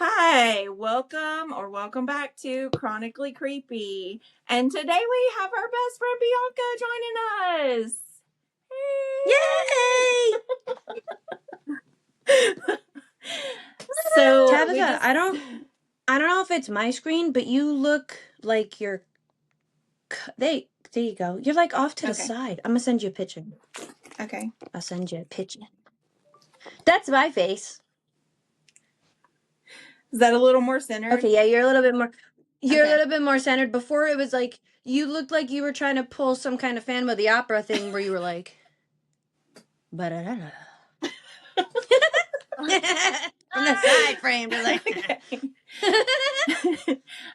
Hi, welcome back to Chronically Creepy. And today we have our best friend Bionka joining us. Yay! So Tabitha, I don't know if it's my screen, but you look like you're. There you go. You're like off to the side. I'm gonna send you a picture. Okay. I'll send you a picture. That's my face. Is that a little more centered? Okay, yeah, you're a little bit more. You're a little bit more centered. Before it was like you looked like you were trying to pull some kind of Phantom of the Opera thing where you were like, ba-da-da-da. In the side frame, you're like.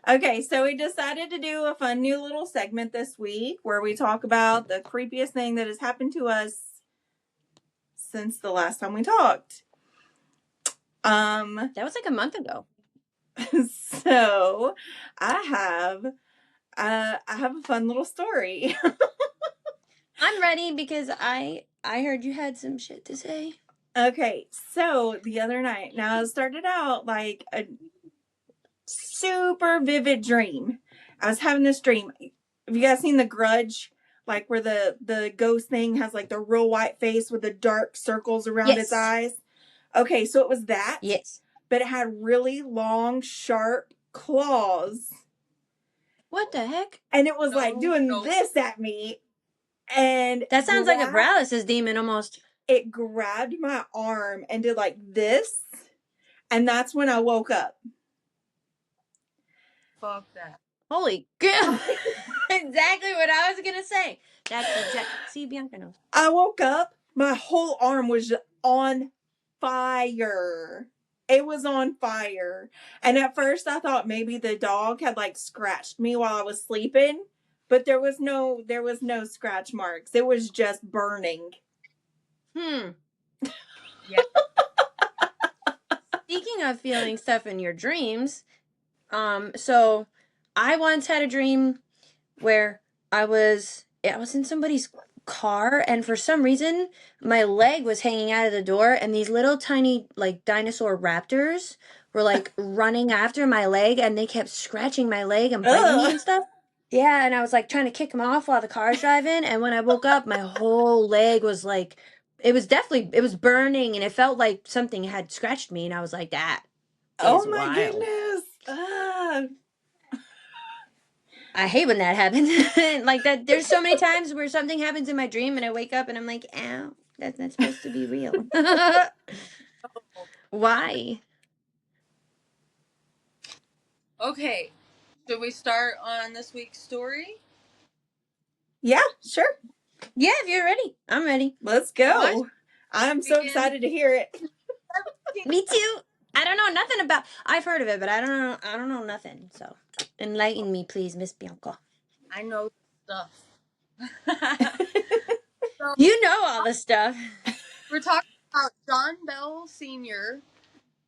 Okay, so we decided to do a fun new little segment this week where we talk about the creepiest thing that has happened to us since the last time we talked. That was like a month ago. So I have a fun little story. I'm ready because I heard you had some shit to say. Okay, so the other night, now it started out like a super vivid dream. I was having this dream. Have you guys seen The Grudge? Like where the ghost thing has like the real white face with the dark circles around its eyes? Okay, so it was that. Yes. But it had really long, sharp claws. What the heck? And it was like doing this at me. And that sounds like a paralysis demon almost. It grabbed my arm and did like this. And that's when I woke up. Fuck that. Holy God. Exactly what I was going to say. That's exactly. See, Bionka knows. I woke up. My whole arm was on fire. It was on fire. And at first I thought maybe the dog had like scratched me while I was sleeping. But there was no scratch marks. It was just burning. Yeah. Speaking of feeling stuff in your dreams, so I once had a dream where I was in somebody's car, and for some reason my leg was hanging out of the door, and these little tiny like dinosaur raptors were like running after my leg, and they kept scratching my leg and biting me and stuff. Yeah, and I was like trying to kick them off while the car's driving, and when I woke up, my whole leg was like, it was burning, and it felt like something had scratched me, and I was like, that is wild. Goodness. I hate when that happens. Like that, there's so many times where something happens in my dream, and I wake up and I'm like, ow, that's not supposed to be real. Why? Okay, should we start on this week's story? Yeah, sure. Yeah, if you're ready. I'm ready. Let's go. I'm so excited to hear it. Me too. I don't know nothing about. I've heard of it, but I don't know nothing. So, enlighten me, please, Miss Bionka. I know stuff. So, you know all the stuff. We're talking about John Bell Sr.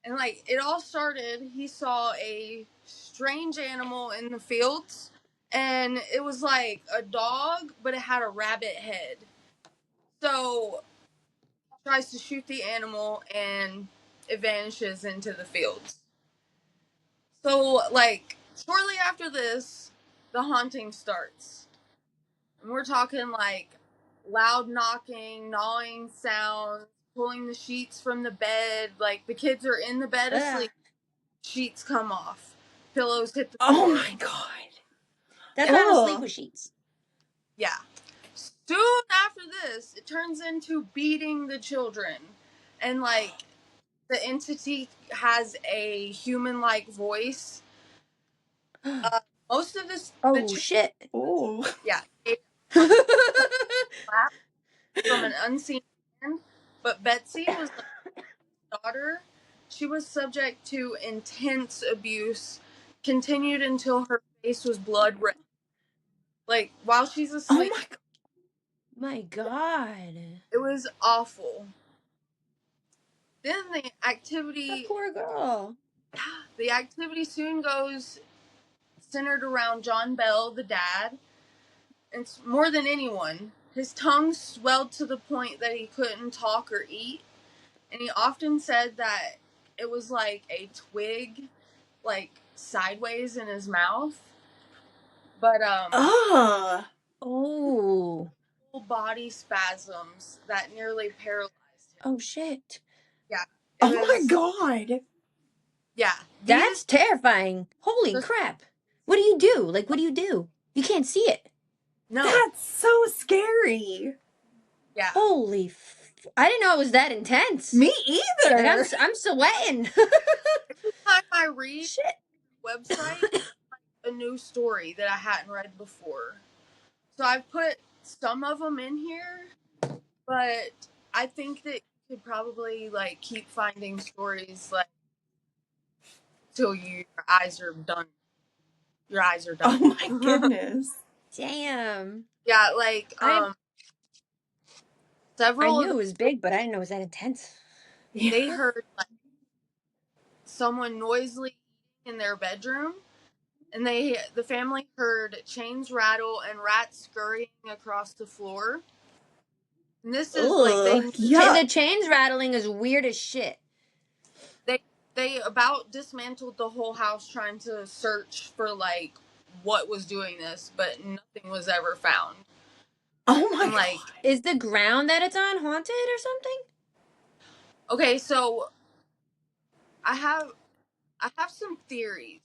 And like it all started, he saw a strange animal in the fields, and it was like a dog, but it had a rabbit head. So he tries to shoot the animal, and it vanishes into the fields. So like shortly after this, the haunting starts. And we're talking like loud knocking, gnawing sounds, pulling the sheets from the bed. Like the kids are in the bed asleep, sheets come off, pillows hit the floor. Oh my God. That's not asleep with sheets. Yeah. Soon after this, it turns into beating the children. And like the entity has a human-like voice. Most of this. Shit. Oh. Yeah. From an unseen hand, but Betsy was like daughter. She was subject to intense abuse, continued until her face was blood red. Like while she's asleep. Oh my God. It was awful. Then the activity. That poor girl. The activity soon goes centered around John Bell, the dad, and more than anyone. His tongue swelled to the point that he couldn't talk or eat, and he often said that it was like a twig, like sideways in his mouth. But Oh. Oh. full body spasms that nearly paralyzed him. Oh shit. Yeah, it Oh my was. God. Yeah, That's these terrifying. Holy the crap. What do you do? Like, what do you do? You can't see it. no, That's so scary. yeah. I didn't know it was that intense. Me Like, either. I'm sweating. Every time I read Shit. website, a new story that I hadn't read before. So I've put some of them in here, but I think that you could probably like keep finding stories like till your eyes are done. Your eyes are Oh done. my goodness. Damn. Yeah, like I several of knew them, it was big, but I didn't know it was that intense. Yeah. they heard like someone noisily eating in their bedroom, and the family heard chains rattle and rats scurrying across the floor. And this is like Ugh. The Yuck. chains rattling is weird as shit. they they about dismantled the whole house trying to search for like what was doing this, but nothing was ever found. Oh my And like, God. Is the ground that it's on haunted or something? okay, so I have I have some theories.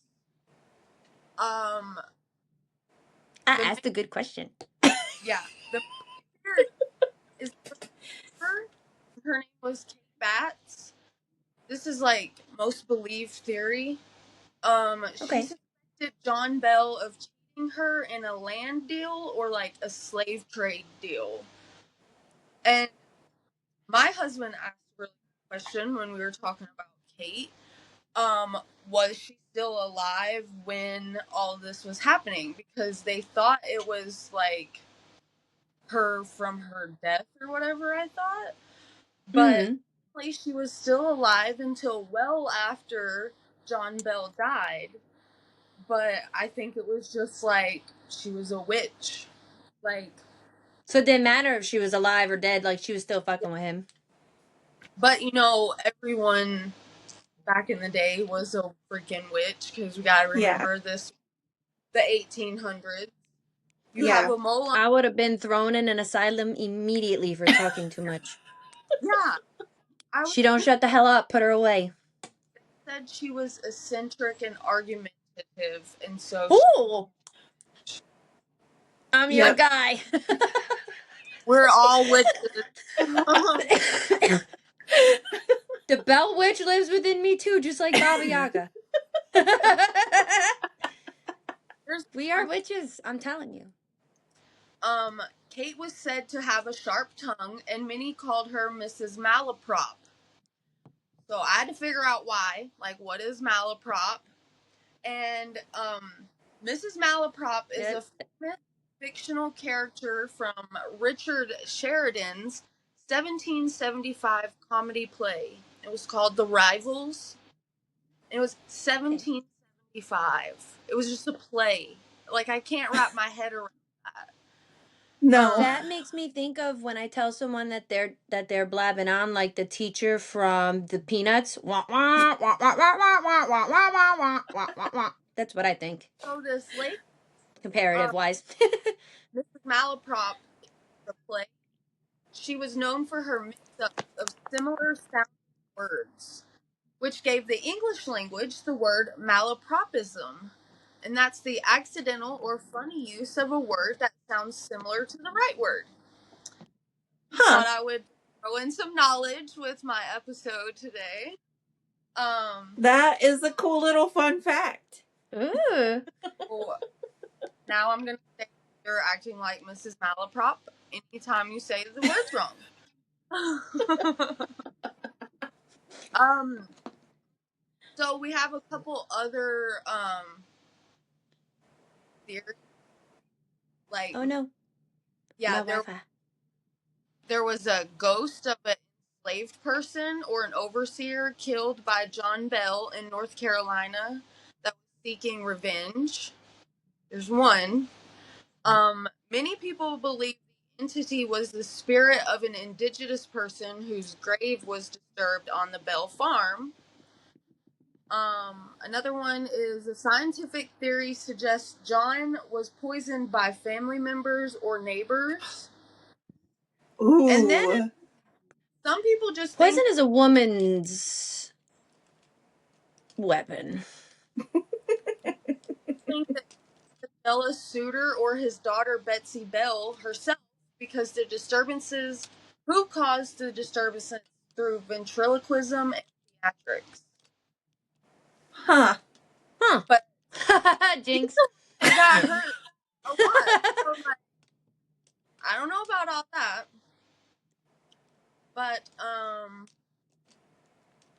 Um, I the asked a good question. yeah, the theory is her. Her name was Kate Batts. This is like most believed theory. She Okay. suspected John Bell of cheating her in a land deal or like a slave trade deal. And my husband asked a really good question when we were talking about Kate. Was she still alive when all this was happening? Because they thought it was like her from her death or whatever, I thought. But Mm-hmm. apparently she was still alive until well after John Bell died. But I think it was just like she was a witch. Like, So it didn't matter if she was alive or dead, like she was still fucking with him. but you know, everyone back in the day was a freaking witch because we gotta Yeah. remember this the 1800s. You have Yeah. a mole on. I would have been thrown in an asylum immediately for talking too much. Yeah, I was She don't shut the hell up, put her away. said she was eccentric and argumentative, and so Ooh! I'm your Yep. guy. we're all witches. The Bell Witch lives within me too, just like Baba Yaga. There's We are witches, I'm telling you. Kate was said to have a sharp tongue, and many called her Mrs. Malaprop. So I had to figure out why. Like, what is malaprop? And Mrs. Malaprop is a famous fictional character from Richard Sheridan's 1775 comedy play. It was called The Rivals. It was 1775. It was just a play. Like, I can't wrap my head around that. No. That makes me think of when I tell someone that they're blabbing on like the teacher from the Peanuts. Wah, wah, wah, wah, wah, wah, wah, wah, wah, wah, wah, wah, wah, wah. That's what I think, So this lady, comparative wise. Mrs. Malaprop, the play, she was known for her mix-up of similar sounding words, which gave the English language the word malapropism. And that's the accidental or funny use of a word that sounds similar to the right word. Huh. Thought I would throw in some knowledge with my episode today. That is a cool little fun fact. Ooh. So now I'm gonna say you're acting like Mrs. Malaprop anytime you say the words wrong. So we have a couple other theories. Like, Oh no, yeah, my Wi-Fi. there was a ghost of an enslaved person or an overseer killed by John Bell in North Carolina that was seeking revenge. There's one. Many people believe the entity was the spirit of an indigenous person whose grave was disturbed on the Bell farm. Another one is a scientific theory suggests John was poisoned by family members or neighbors. Ooh. And then some people just Poison is a woman's weapon. think that the jealous suitor or his daughter Betsy Bell herself, because the disturbances, who caused the disturbances through ventriloquism and theatrics. Huh. But Jinx. it got hurt a lot. So, like, I don't know about all that. But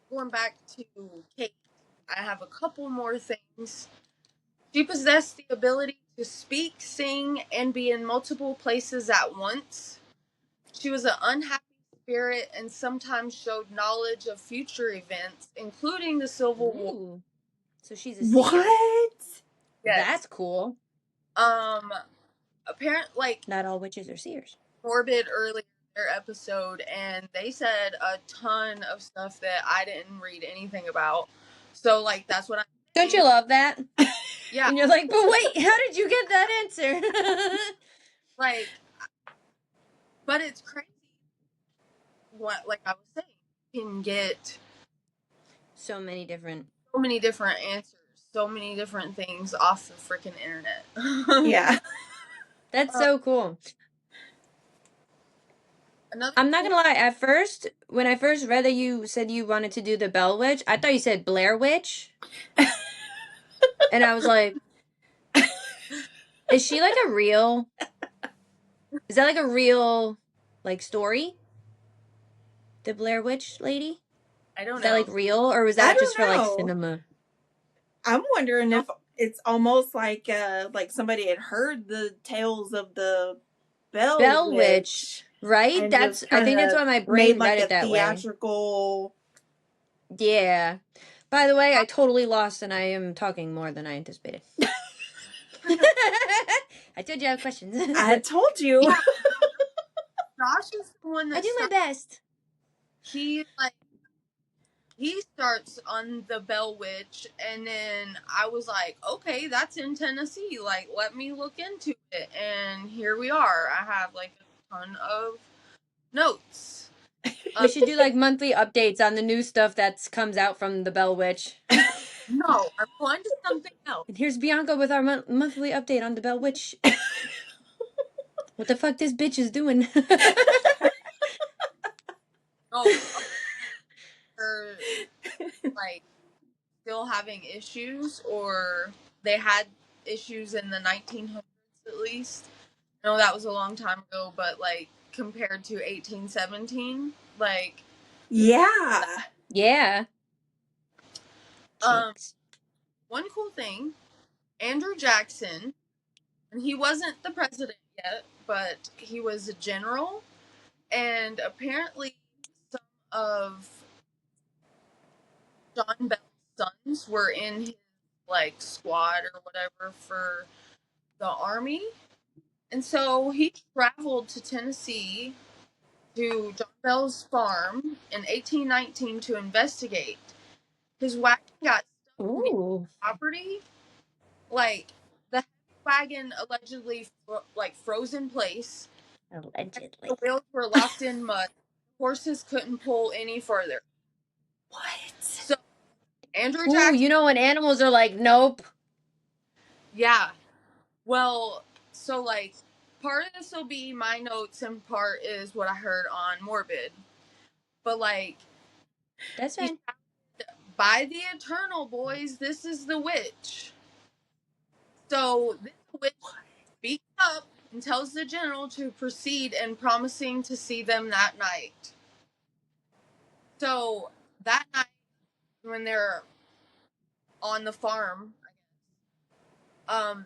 going back to Kate, I have a couple more things. She possessed the ability to speak, sing, and be in multiple places at once. She was an unhappy spirit and sometimes showed knowledge of future events, including the Civil War. Ooh. So she's a seer. What? Yes. That's cool. Apparently, like, Not all witches are seers. Morbid earlier in their episode, and they said a ton of stuff that I didn't read anything about. So, like, that's what I'm saying. Don't you love that? Yeah. And you're like, but wait, how did you get that answer? Like, but it's crazy. What, like I was saying, you can get so many different answers, so many different things off the freaking internet. Yeah. That's so cool. I'm not gonna lie, at first, when I first read that you said you wanted to do the Bell Witch, I thought you said Blair Witch. And I was like, is she like a real, is that like a real, like, story? The Blair Witch lady? I don't know. Is that like real, or was I that don't just for like know. cinema? I'm wondering if it's almost like somebody had heard the tales of the Bell Witch, right? and That's, just I think that's kinda why my made brain like read a it that way. theatrical. Yeah. By the way, I totally lost and I am talking more than I anticipated. I told you I have questions. I told you. Josh is the one that I do my best. he starts on the Bell Witch, and then I was like, okay, that's in Tennessee. Like, let me look into it, and here we are. I have like a ton of notes. We should do like monthly updates on the new stuff that comes out from the Bell Witch. No, I'm going to something else. And here's Bionka with our monthly update on the Bell Witch. What the fuck this bitch is doing? Oh, they're like still having issues, or they had issues in the 1900s at least. I know that was a long time ago, but like compared to 1817, like Yeah. Yeah. one cool thing, Andrew Jackson, and he wasn't the president yet, but he was a general, and apparently some of John Bell's sons were in his like squad or whatever for the army. And so he traveled to Tennessee to John Bell's farm in 1819 to investigate. His wagon got stuck near the property. Like, the wagon allegedly froze in place. Allegedly. The wheels were locked in mud. Horses couldn't pull any further. What? So Andrew Jackson. You know when animals are like, nope. Yeah. Well, so like part of this will be my notes and part is what I heard on Morbid. But like, that's fine. By the Eternal, boys, this is the witch. So this witch speaks up and tells the general to proceed and promising to see them that night. So that night, when they're on the farm,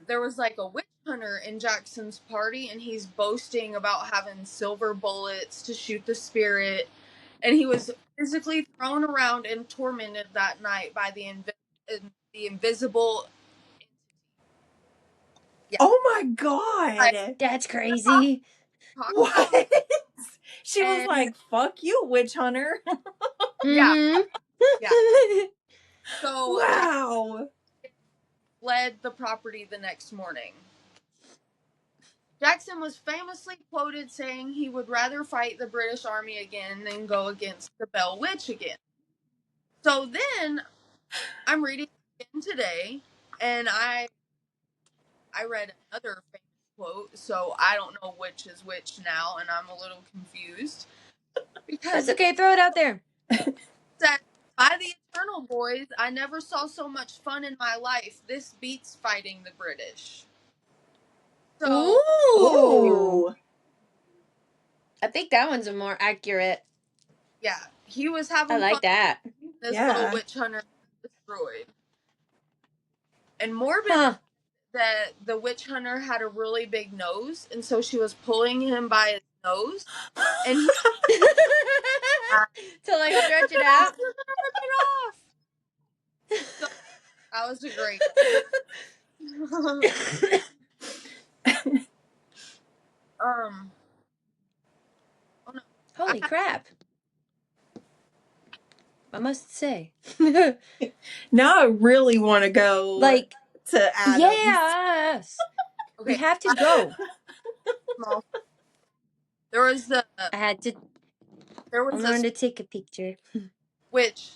there was like a witch hunter in Jackson's party, and he's boasting about having silver bullets to shoot the spirit, and he was physically thrown around and tormented that night by the invisible entity. Yeah. Oh my god! That's crazy. What? She was like, "Fuck you, witch hunter." Yeah. Yeah. So fled the property the next morning. Jackson was famously quoted saying he would rather fight the British Army again than go against the Bell Witch again. So then I'm reading again today, and I read another famous quote, so I don't know which is which now, and I'm a little confused. Because That's okay, throw it out there. it said, by the eternal boys, I never saw so much fun in my life. This beats fighting the British. So, Ooh. I think that one's a more accurate. yeah, he was I having like fun. that. This Yeah. little witch hunter destroyed. And Morbid that the witch hunter had a really big nose, and so she was pulling him by his nose, and he to like stretch it out. You're gonna rip it off. So that was a great. Oh no. Holy crap! I must say, Now I really want to go like, to Adams. yes, Okay. we have to go. Small. There was the. I had to. There I was wanted this to take a picture. which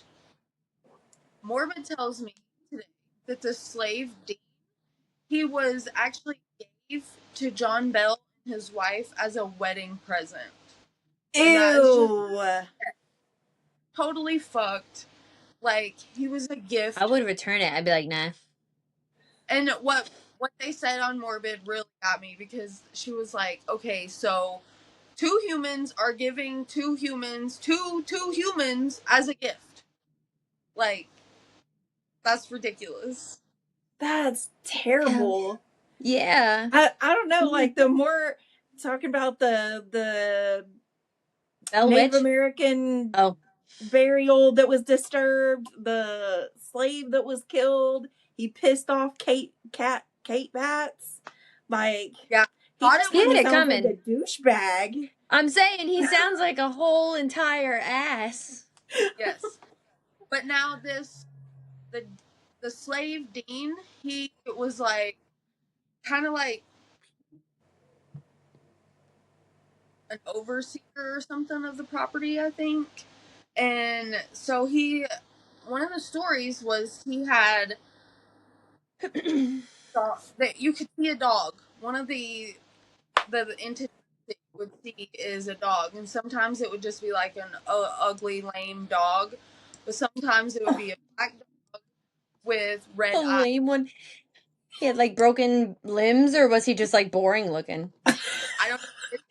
Morbid tells me today that the slave Dean, he was actually gave to John Bell and his wife as a wedding present. And that is just totally fucked. Like, he was a gift. I would return it. I'd be like, nah. And what they said on Morbid really got me, because she was like, okay, so two humans are giving two humans as a gift. Like, that's ridiculous. That's terrible. Yeah. I don't know, like the more talking about the Bell Native Witch? American Oh. burial that was disturbed, the slave that was killed, he pissed off Kate Batts. Like, Yeah. he just He had kind of it sounds coming. like a douchebag. I'm saying he sounds like a whole entire ass. Yes. But now the slave Dean, he was like kind of like an overseer or something of the property, I think. And so one of the stories was he had that you could see a dog. One of the entities that you would see is a dog, and sometimes it would just be like an ugly, lame dog, but sometimes it would be a black dog with red A eyes. lame one. He had like broken limbs, or was he just like boring looking? I don't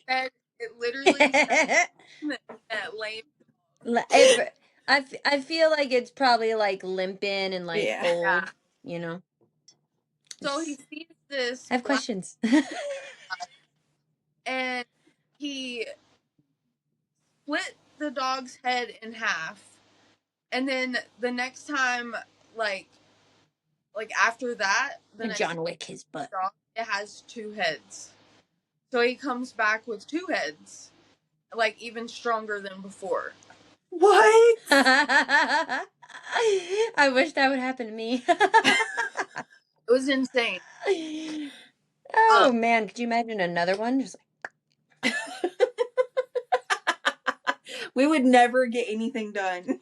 know. It literally said that lame. I feel like it's probably like limping and like Yeah. old, Yeah. you know. So he sees this I have black questions. and he split the dog's head in half, and then the next time, like after that, the next John Wick his butt. dog, it has two heads. So he comes back with two heads, like even stronger than before. What? I wish that would happen to me. It was insane. Oh man, could you imagine another one? Just like... We would never get anything done.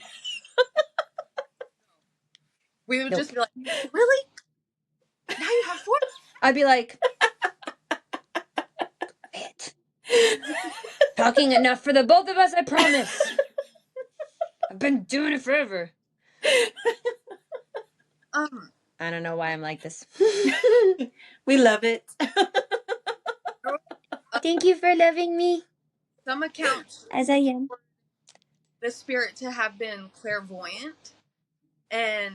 We would just be like, really? Now you have four? I'd be like, quiet. Talking enough for the both of us, I promise. I've been doing it forever. I don't know why I'm like this. We love it. Thank you for loving me. Some accounts as I am. The spirit to have been clairvoyant, and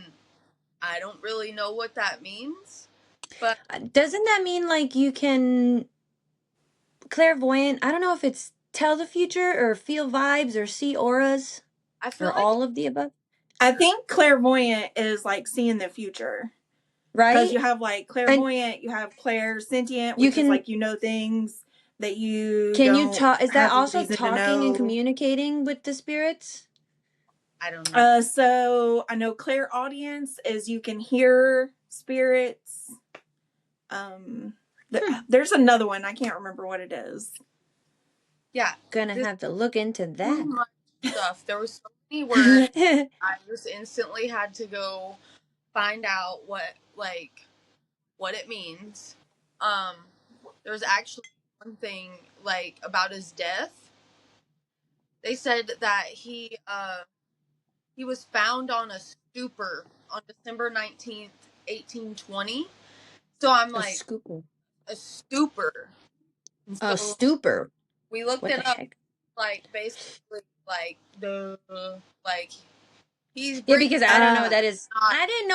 I don't really know what that means. But doesn't that mean like you can clairvoyant? I don't know if it's tell the future or feel vibes or see auras. I feel or like all of the above. I think clairvoyant is like seeing the future. Right? Because you have like clairvoyant, you have clairsentient, which is like you know things that you can don't you talk? Is that have also reason to talking and know. communicating with the spirits? I don't know. So I know clairaudience is you can hear spirits. There's another one. I can't remember what it is. Yeah. Gonna This have to look into too that. much stuff. There was so many words. I just instantly had to go find out what it means. There's actually one thing about his death. They said that he was found on a stupor on December 19th, 1820. So I'm A like, scooper. a stupor. And A so stupor. we looked What the it up, heck? basically, like he's Yeah, breathing. because I don't know what that is. Not, I didn't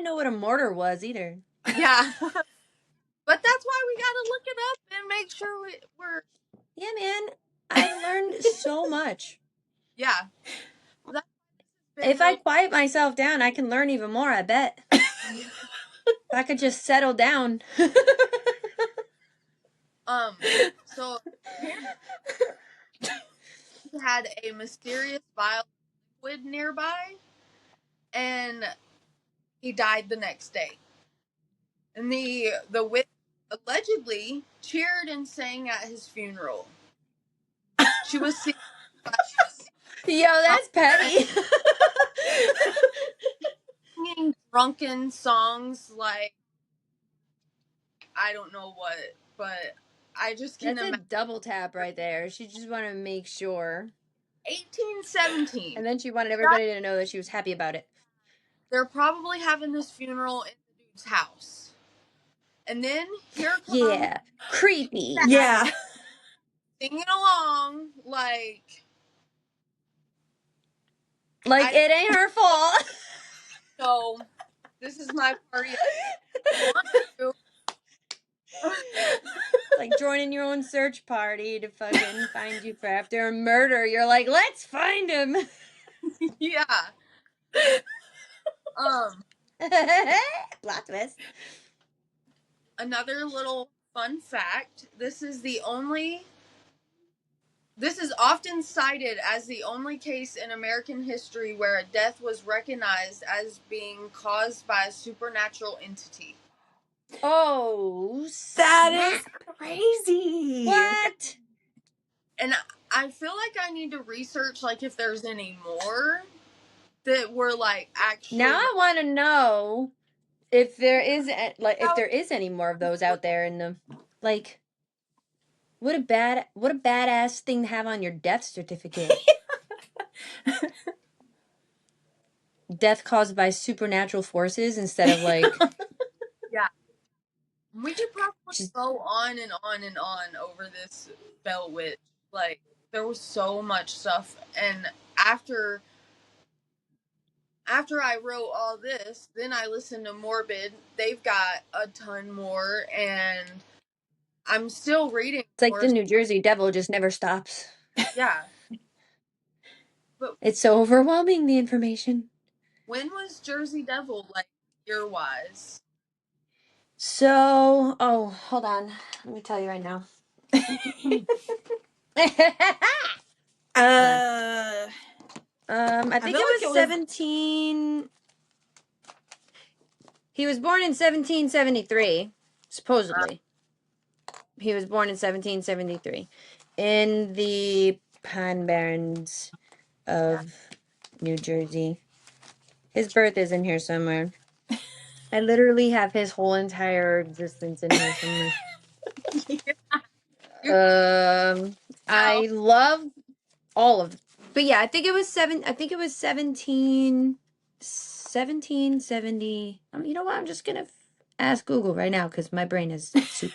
know what a mortar was either. yeah. But that's why we gotta look it up and make sure we're. Yeah, man. I learned so much. Yeah. That's If I quiet myself down, I can learn even more, I bet. If I could just settle down. So apparently he had a mysterious vial liquid nearby, and he died the next day. And the witch allegedly cheered and sang at his funeral. She was singing, Yo, that's petty. singing drunken songs like I don't know what, but I just can That's a imagine. double tap right there. She just wanted to make sure. 1817. And then she wanted everybody to know that she was happy about it. They're probably having this funeral in the dude's house. And then here comes Yeah. Creepy. Yeah. singing along like it ain't her fault. so this is my party. I want to. Like joining your own search party to fucking find you for after a murder. You're like, let's find him. Yeah. Plot twist. Another little fun fact. This is often cited as the only case in American history where a death was recognized as being caused by a supernatural entity. Oh, That snap. is crazy. What? And I feel like I need to research if there's any more that were actually. Now I want to know if there is any more of those out there in the what a badass thing to have on your death certificate. Death caused by supernatural forces instead of Yeah. We could probably just go on and on and on over this Bell Witch. There was so much stuff, and after I wrote all this, then I listened to Morbid. They've got a ton more, and I'm still reading it's like more. the New Jersey Devil just never stops. Yeah. But It's so overwhelming, the information. when was Jersey Devil, year-wise? So, hold on. Let me tell you right now. I think feel it like was 17. He was born in 1773, supposedly. He was born in 1773 in the Pine Barrens of New Jersey. His birth is in here somewhere. I literally have his whole entire existence in here somewhere. I love all of them. But yeah, I think it was 1770. You know what? I'm just gonna ask Google right now because my brain is soup.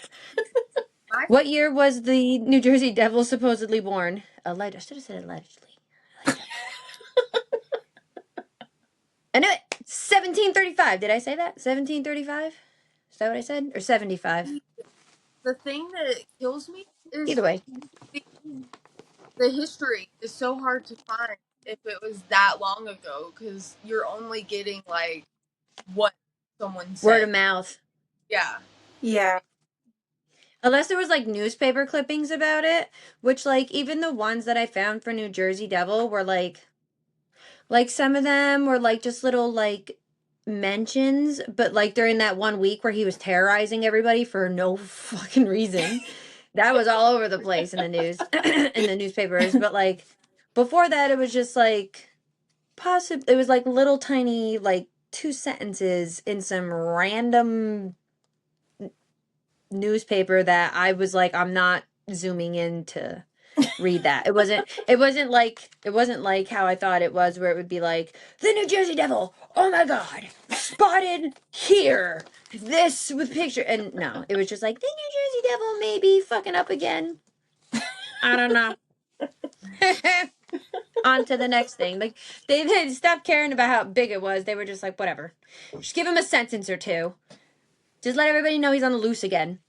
What year was the New Jersey Devil supposedly born? I should have said allegedly. I knew it. 1735. Did I say that? 1735? Is that what I said? Or 75? The thing that kills me is Either way. the history is so hard to find if it was that long ago, because you're only getting what someone said. Word of mouth. Yeah. Yeah. Unless there was newspaper clippings about it, which even the ones that I found for New Jersey Devil were Like some of them were like just little like mentions, but like during that 1 week where he was terrorizing everybody for no fucking reason, that was all over the place in the news, in the newspapers. But like before that, it was just like it was like little tiny like 2 sentences in some random newspaper that I was like, I'm not zooming in to read that. It wasn't like how I thought it was, where it would be like the New Jersey Devil, oh my god, spotted here, this with picture. And no, it was just like the New Jersey Devil may be fucking up again. I don't know. On to the next thing. Like they stopped caring about how big it was. They were just like, whatever, just give him a sentence or two, just let everybody know he's on the loose again,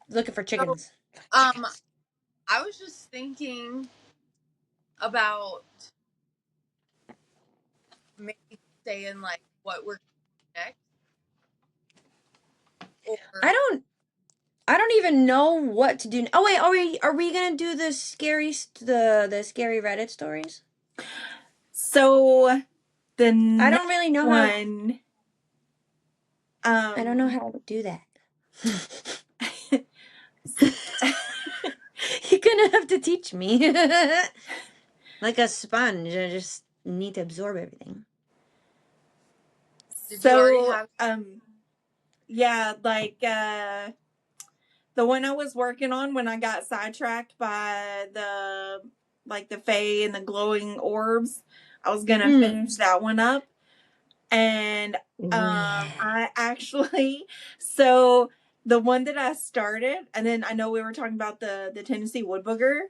looking for So, chickens. I was just thinking about maybe saying like what we're next, or I don't even know what to do. Oh wait, are we gonna do the scary Reddit stories? So the I next don't really know how. one, I don't know how to do that. You're gonna have to teach me. Like a sponge, I just need to absorb everything. did you already so have? yeah, like the one I was working on when I got sidetracked by the fae and the glowing orbs. I was gonna finish that one up, and Yeah. I actually so the one that I started, and then I know we were talking about the Tennessee wood booger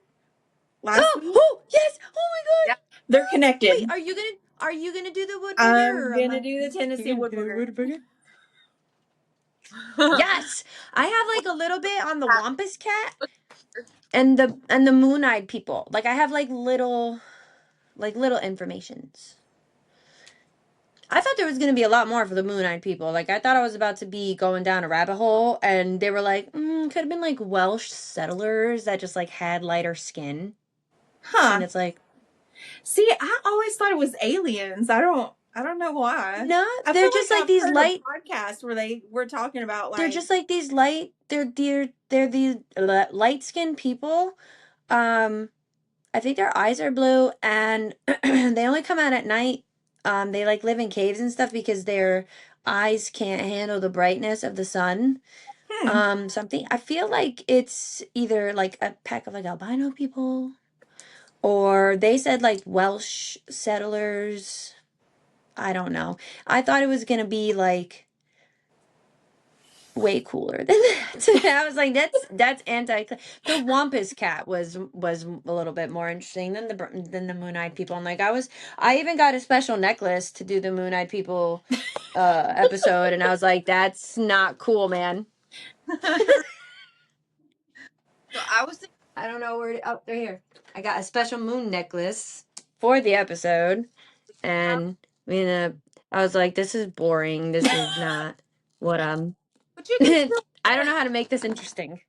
last week. Oh yes! Oh my Yeah. god! They're connected. Wait, are you gonna do the wood booger, I'm or am gonna I? do the Tennessee You're gonna wood do the booger. wood booger? Yes, I have like a little bit on the Wampus cat and the Moon-eyed people. Like I have like little informations. I thought there was gonna be a lot more for the Moon-eyed people. Like I thought I was about to be going down a rabbit hole, and they were like, could have been like Welsh settlers that just like had lighter skin, and Huh. it's like, See, I always thought it was aliens. I don't know why. no, I they're feel just like like I've these heard a light. podcast where they were talking about They're like just like these light. They're these light skinned people. Um, I think their eyes are blue, and they only come out at night. They like live in caves and stuff because their eyes can't handle the brightness of the sun. hmm. Something, I feel like it's either like a pack of like albino people, or they said like Welsh settlers. I don't know. I thought it was gonna be like way cooler than that. I was like, that's anti. The Wampus cat was a little bit more interesting than the Moon Eyed people. And like I even got a special necklace to do the Moon Eyed people episode, and I was like, that's not cool, man. So I was thinking, I don't know where. Oh, they're here. I got a special moon necklace for the episode, and I was like, this is boring. This is not what I'm. but you can I still. don't know how to make this interesting.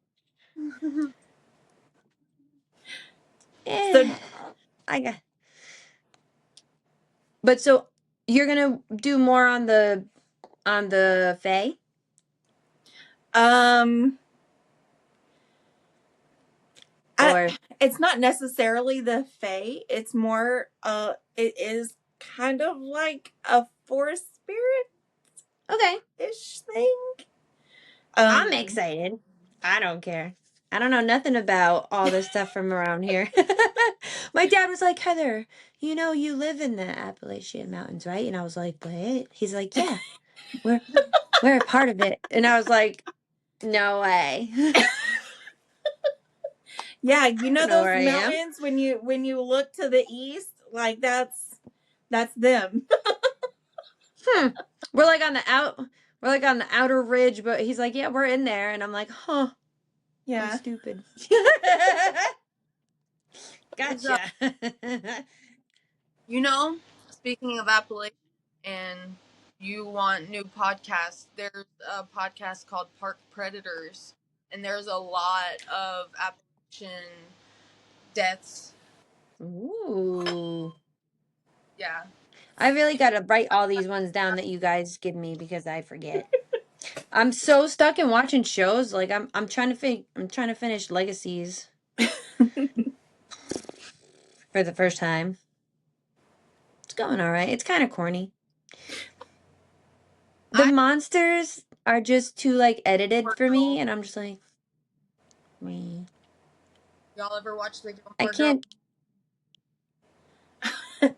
So I got. But so you're gonna do more on the Fae? um Or it's not necessarily the fae. It's more it is kind of like a forest spirit okay. ish thing. I'm Um excited. I don't care. I don't know nothing about all this stuff from around here. My dad was like, Heather, you live in the Appalachian Mountains, right? And I was like, what? He's like, yeah, we're we're a part of it. And I was like, no way. yeah, I you know don't know those where I am. mountains when you look to the east, like that's them. Hmm. We're like on the out we're like on the outer ridge, but he's like, yeah, we're in there. And I'm like, huh, I'm Yeah. stupid. There's Gotcha. you know, speaking of Appalachian, and you want new podcasts, there's a podcast called Park Predators, and there's a lot of Appalachian deaths Ooh. Yeah. I really gotta write all these ones down that you guys give me because I forget. I'm so stuck in watching shows. Like I'm trying to finish Legacies for the first time. It's going all right. It's kind of corny. The I monsters are just too like edited for me, and I'm just like, me. y'all ever watch the I Gilmore Girls? can't.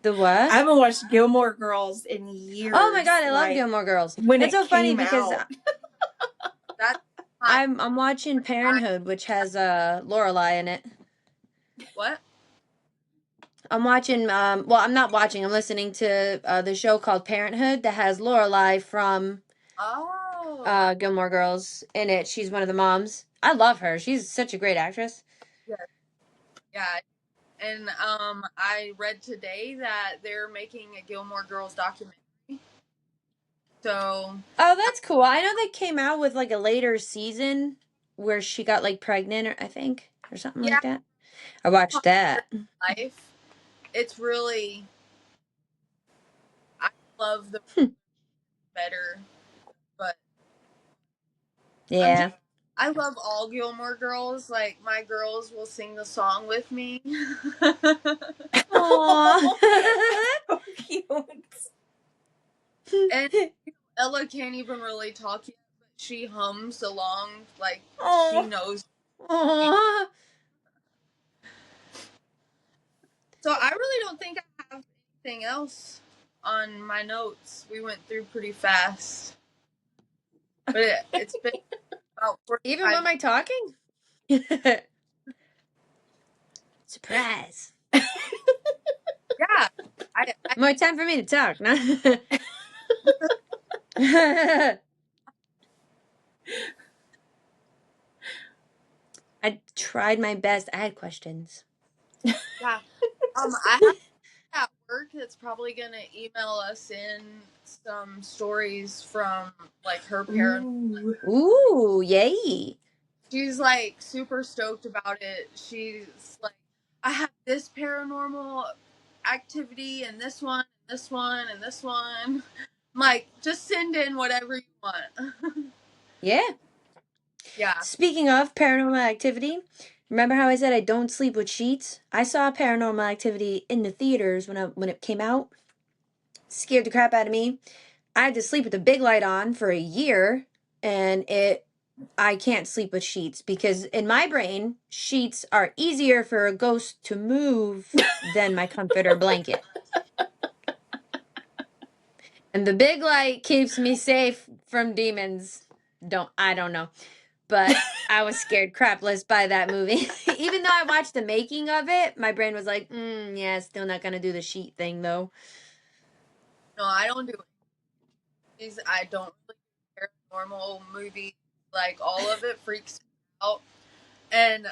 The I what? haven't watched Gilmore Girls in years. Oh my god, I love like, Gilmore Girls. when It's it so funny came because out. That's my I'm watching Parenthood, which has Lorelai in it. what? I'm watching well, I'm not watching. I'm listening to the show called Parenthood that has Lorelai from Oh. Gilmore Girls in it. She's one of the moms. I love her. She's such a great actress. Yeah. Yeah. And I read today that they're making a Gilmore Girls documentary. So Oh, that's cool. I know they came out with like a later season where she got like pregnant, or I think, or something yeah, like that. I watched that. life. It's really I love the Hmm. better, but I'm just Yeah. I love all Gilmore Girls. Like my girls will sing the song with me. Aww. So cute. And Ella can't even really talk yet, but she hums along like she Oh, knows. Aww. So I really don't think I have anything else on my notes. We went through pretty fast, but it's been about Even 45 when minutes. am I talking? Surprise. Yeah, I More time for me to talk, no? I tried my best. I had questions. yeah. I have at work that's probably gonna email us in some stories from like her parents. ooh. Ooh, yay. She's like super stoked about it. She's like, I have this paranormal activity and this one and this one and this one. I'm like, just send in whatever you want. Yeah. Yeah. Speaking of paranormal activity, remember how I said I don't sleep with sheets? I saw paranormal activity in the theaters when it came out. Scared the crap out of me. I had to sleep with the big light on for a year, and I can't sleep with sheets because in my brain, sheets are easier for a ghost to move than my comforter blanket. And the big light keeps me safe from demons. I don't know. But I was scared crapless by that movie. Even though I watched the making of it, my brain was like, yeah, still not gonna do the sheet thing though. No, I don't do movies. I don't really do paranormal movies. Like all of it freaks me out. And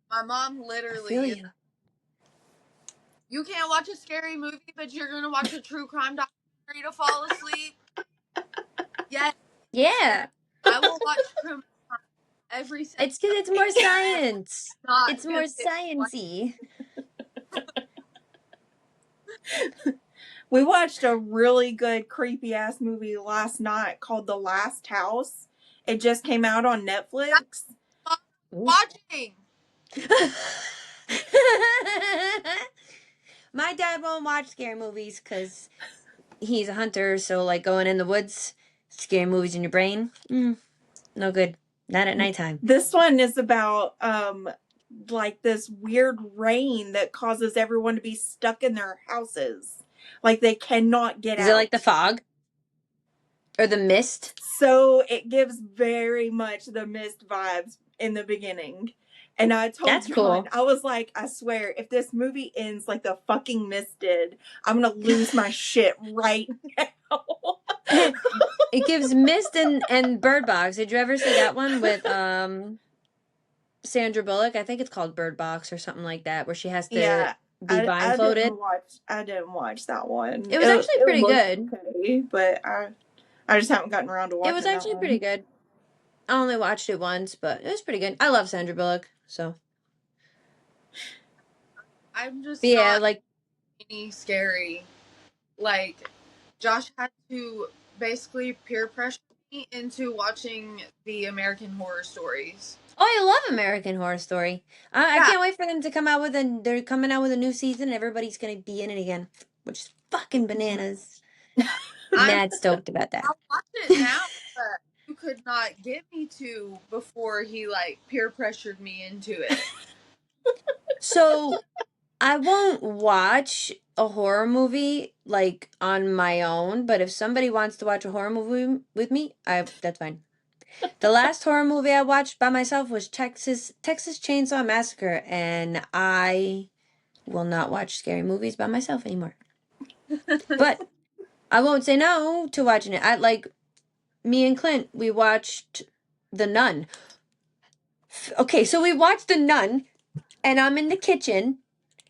my mom I feel literally is, you. you can't watch a scary movie, but you're gonna watch a true crime documentary to fall asleep. Yes, Yeah. I will watch criminal crime every second It's because of it's the day. more science. Not It's more gonna get sciency. We watched a really good creepy ass movie last night called The Last House. It just came out on that's Netflix. what I'm Ooh. watching. My dad won't watch scary movies because he's a hunter, so like going in the woods, scary movies in your brain, no good. Not at nighttime. This one is about like this weird rain that causes everyone to be stuck in their houses. Like they cannot get Is it like the out. fog or the mist? So it gives very much the Mist vibes in the beginning. And I told That's John, cool. I was like, I swear, if this movie ends like the fucking Mist did, I'm gonna lose my shit right now. It gives Mist and Bird Box. Did you ever see that one with Sandra Bullock? I think it's called Bird Box or something like that, where she has to Yeah, be blindfolded. I didn't watch that one. It was actually It pretty looked good. okay, but I just haven't gotten around to It was watching that actually pretty one. good. I only watched it once, but it was pretty good. I love Sandra Bullock, so I'm just Yeah, not like any scary. Like, Josh had to basically peer pressure me into watching the American Horror Stories. oh, I love American Horror Story. I Yeah, can't wait for them to come out with they're coming out with a new season and everybody's gonna be in it again, which is fucking bananas. I'm Mad stoked about that. I'll watch it now, but you could not get me to before he like peer pressured me into it. So I won't watch a horror movie like on my own, but if somebody wants to watch a horror movie with me, that's fine. The last horror movie I watched by myself was Texas Chainsaw Massacre, and I will not watch scary movies by myself anymore. But I won't say no to watching it. I like me and Clint, we watched The Nun. Okay, so we watched The Nun, and I'm in the kitchen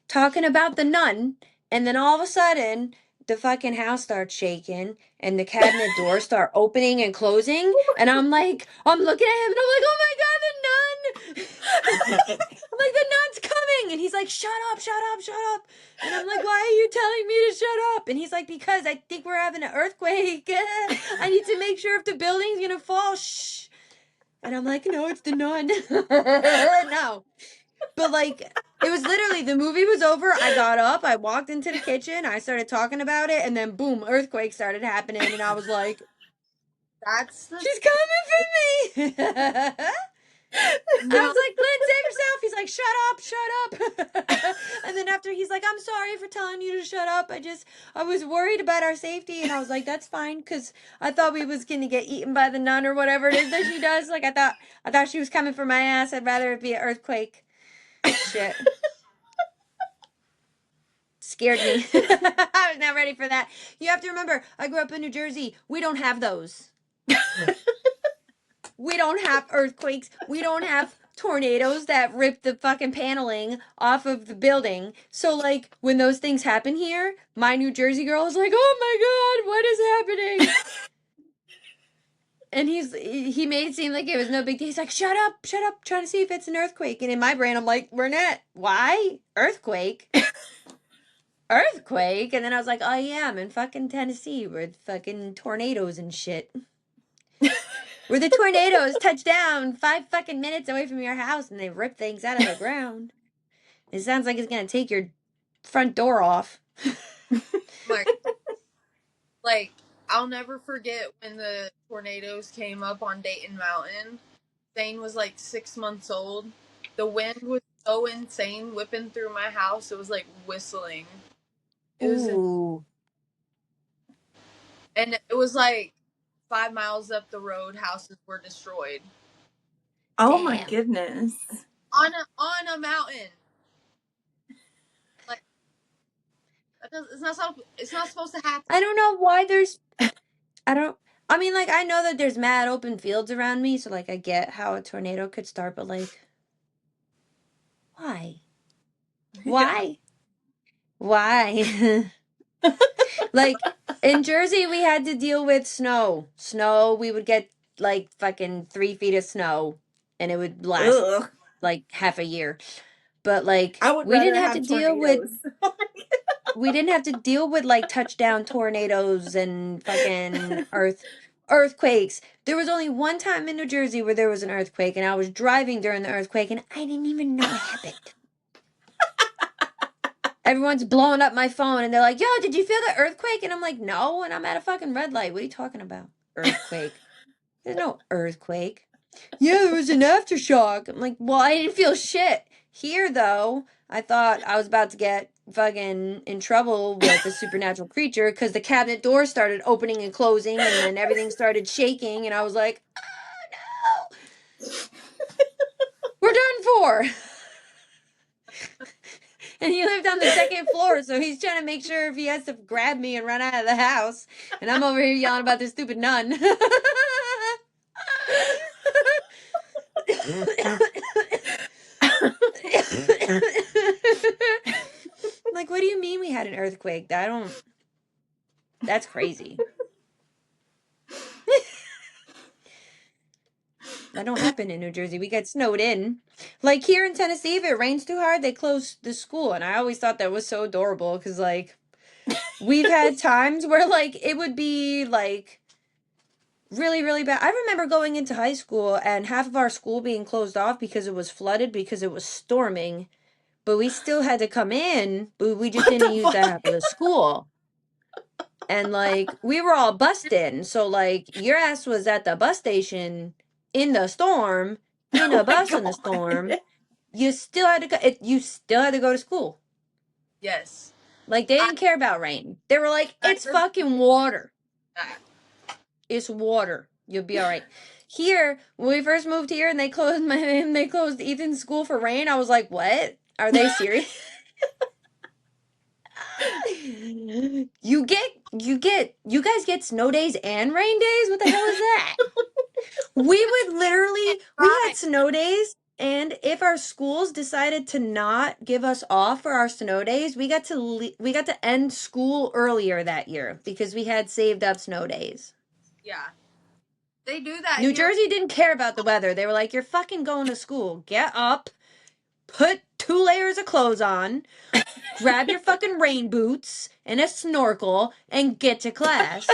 talking about The Nun, and then all of a sudden the fucking house starts shaking and the cabinet doors start opening and closing, and I'm looking at him and I'm like, oh my god, the nun. I'm like, the nun's coming, and he's like, shut up, shut up, shut up. And I'm like, why are you telling me to shut up? And he's like, because I think we're having an earthquake. I need to make sure if the building's gonna fall. Shh. And I'm like, no, it's the nun. No. But like, it was literally, the movie was over. I got up, I walked into the kitchen, I started talking about it, and then boom, earthquake started happening, and I was like, That's the she's coming for me. I no. was like, Clint, save yourself. He's like, shut up, shut up. And then after he's like, I'm sorry for telling you to shut up. I was worried about our safety. And I was like, that's fine. Because I thought we was going to get eaten by the nun or whatever it is that she does. Like, I thought she was coming for my ass. I'd rather it be an earthquake. Shit. Scared me. I was not ready for that. You have to remember, I grew up in New Jersey. We don't have those. We don't have earthquakes. We don't have tornadoes that rip the fucking paneling off of the building. So, like, when those things happen here, my New Jersey girl is like, oh my god, what is happening? And he made it seem like it was no big deal. He's like, shut up, trying to see if it's an earthquake. And in my brain, I'm like, we're not. Why? Earthquake? Earthquake? And then I was like, oh yeah, I'm in fucking Tennessee with fucking tornadoes and shit. Where the tornadoes touch down 5 fucking minutes away from your house and they rip things out of the ground. It sounds like it's gonna take your front door off. Like, I'll never forget when the tornadoes came up on Dayton Mountain. Zane was like 6 months old. The wind was so insane whipping through my house. It was like whistling. It was Ooh. and it was like 5 miles up the road, houses were destroyed. Oh my Damn. goodness. On a mountain. Like, it's not supposed to happen. I don't know why I mean, like, I know that there's mad open fields around me, so, like, I get how a tornado could start, but, like, why? Why? Why? Like, in Jersey, we had to deal with snow. Snow, we would get, like, fucking 3 feet of snow, and it would last, Ugh. like, half a year. But, like, I would we didn't rather have to have deal with, tornadoes. we didn't have to deal with, like, touchdown tornadoes and fucking earthquakes. There was only one time in New Jersey where there was an earthquake, and I was driving during the earthquake, and I didn't even know it happened. Everyone's blowing up my phone, and they're like, yo, did you feel the earthquake? And I'm like, no, and I'm at a fucking red light. What are you talking about? Earthquake. There's no earthquake. Yeah, there was an aftershock. I'm like, well, I didn't feel shit. Here, though, I thought I was about to get fucking in trouble with a supernatural creature because the cabinet door started opening and closing, and then everything started shaking, and I was like, oh no, we're done for. And he lived on the second floor, so he's trying to make sure if he has to grab me and run out of the house. And I'm over here yelling about this stupid nun. Like, what do you mean we had an earthquake? That's crazy. That don't happen in New Jersey. We get snowed in. Like here in Tennessee, if it rains too hard, they close the school. And I always thought that was so adorable because, like, we've had times where, like, it would be, like, really, really bad. I remember going into high school and half of our school being closed off because it was flooded because it was storming. But we still had to come in, but we just What didn't the use that fuck? half of the school. And, like, we were all bused in. So, like, your ass was at the bus station in the storm, in Oh a my bus in the storm. god. You still had to go. You still had to go to school. Yes. Like, they I didn't care about rain. They were like, it's never fucking water. that. It's water. You'll be all right. Here, when we first moved here and they closed Ethan's school for rain, I was like, what? Are they serious? You guys get snow days and rain days? What the hell is that? We Right. had snow days, and if our schools decided to not give us off for our snow days, we got to end school earlier that year because we had saved up snow days. Yeah. They do that New here. Jersey didn't care about the weather. They were like, you're fucking going to school. Get up, put 2 layers of clothes on, grab your fucking rain boots and a snorkel, and get to class.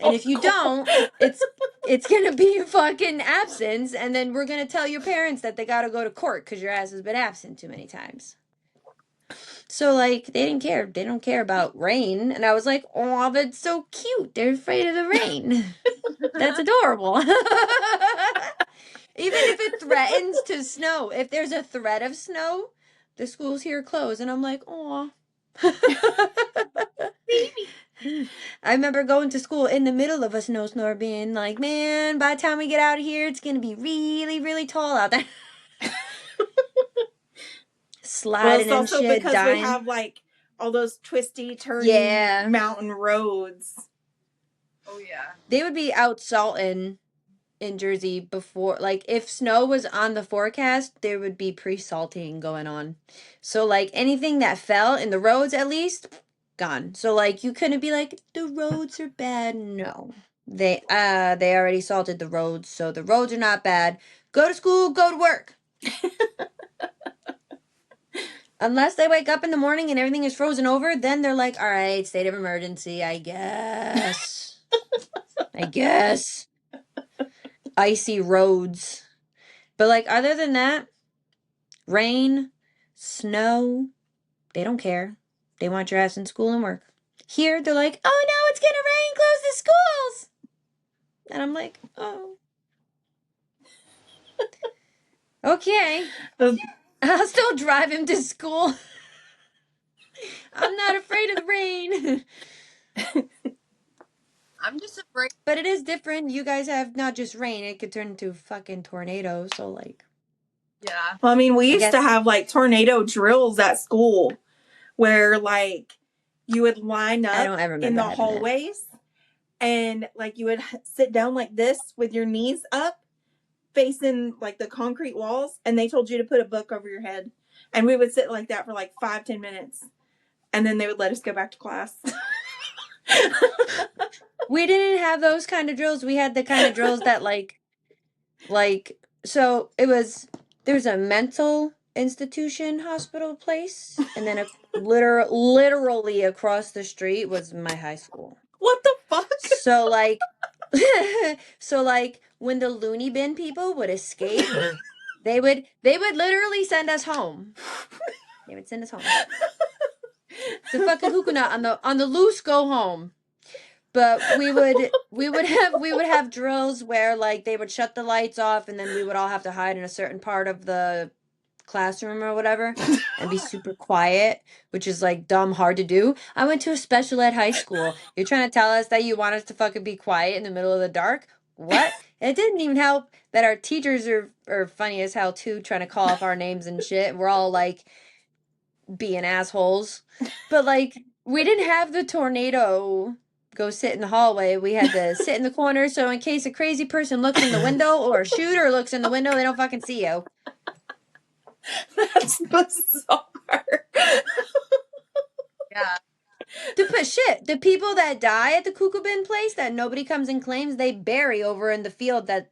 And if you don't, it's gonna be fucking absence, and then we're gonna tell your parents that they gotta go to court because your ass has been absent too many times. So, like, they didn't care. They don't care about rain. And I was like, oh, that's so cute. They're afraid of the rain. That's adorable. Even if it threatens to snow, if there's a threat of snow, the schools here close. And I'm like, aw. I remember going to school in the middle of a snowstorm being like, man, by the time we get out of here, it's going to be really, really tall out there. Well, Sliding it's and also shit, because we dying. have like all those twisty, turny Yeah. mountain roads. Oh yeah. They would be out salting in Jersey before, like, if snow was on the forecast, there would be pre-salting going on. So, like, anything that fell in the roads, at least, gone. So, like, you couldn't be like, the roads are bad. No. They already salted the roads, so the roads are not bad. Go to school, go to work. Unless they wake up in the morning and everything is frozen over, then they're like, all right, state of emergency, I guess. I guess. Icy roads. But, like, other than that, rain, snow, they don't care. They want your ass in school and work. Here, they're like, oh no, it's gonna rain, close the schools. And I'm like, oh. Okay. I'll still drive him to school. I'm not afraid of the rain. I'm just afraid. But it is different. You guys have not just rain, it could turn into fucking tornadoes. So, like, Yeah. Well, I mean, we I used to guess have like tornado drills at school where like you would line I up don't ever in remember the having that. hallways and like you would sit down like this with your knees up facing like the concrete walls, and they told you to put a book over your head, and we would sit like that for like 5-10 minutes, and then they would let us go back to class. We didn't have those kind of drills. We had the kind of drills that like so there's a mental institution hospital place, and then literally across the street was my high school. What the fuck? So, like, when the loony bin people would escape, they would literally send us home. They would send us home. It's a fucking hukuna on the loose, go home. But we would have drills where, like, they would shut the lights off, and then we would all have to hide in a certain part of the classroom or whatever and be super quiet, which is, like, dumb hard to do. I went to a special ed high school. You're trying to tell us that you want us to fucking be quiet in the middle of the dark? What? It didn't even help that our teachers are funny as hell too, trying to call off our names and shit. We're all, like, being assholes. But, like, we didn't have the tornado go sit in the hallway. We had to sit in the corner, so in case a crazy person looks in the window or a shooter looks in the window, they don't fucking see you. That's bizarre. Yeah. The people that die at the cuckoo bin place that nobody comes and claims, they bury over in the field that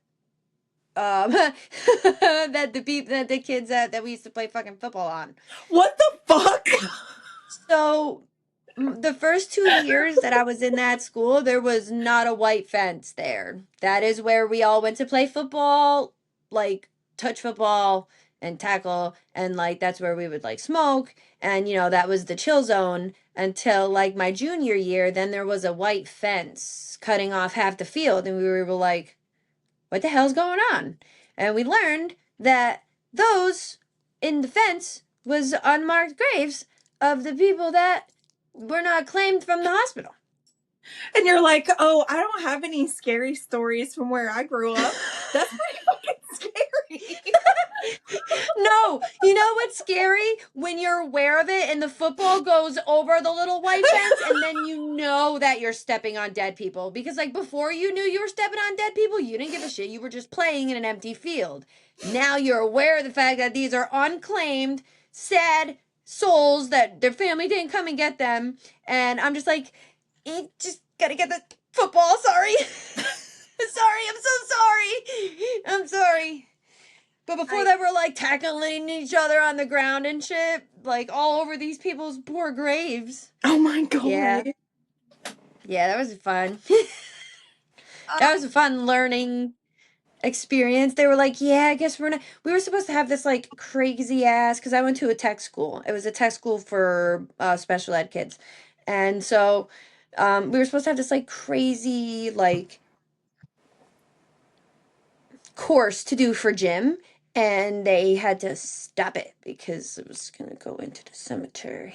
that the kids that we used to play fucking football on. What the fuck? So the first 2 years that I was in that school, there was not a white fence there. That is where we all went to play football, like touch football and tackle, and like that's where we would like smoke, and that was the chill zone until like my junior year. Then there was a white fence cutting off half the field, and we were like, what the hell's going on? And we learned that those in the fence was unmarked graves of the people that were not claimed from the hospital. And you're like, oh, I don't have any scary stories from where I grew up. That's pretty fucking scary. No, you know what's scary? When you're aware of it and the football goes over the little white fence, and then you know that you're stepping on dead people. Because like before you knew you were stepping on dead people, you didn't give a shit. You were just playing in an empty field. Now you're aware of the fact that these are unclaimed, sad souls that their family didn't come and get them. And I'm just like, just gotta get the football. Sorry. Sorry, I'm so sorry. I'm sorry. But before that, we're like tackling each other on the ground and shit, like all over these people's poor graves. Oh my god. Yeah, that was fun. That was a fun learning experience. They were like, yeah, I guess we were supposed to have this like crazy ass, because I went to a tech school. It was a tech school for special ed kids. And so we were supposed to have this like crazy like course to do for gym, and they had to stop it because it was going to go into the cemetery.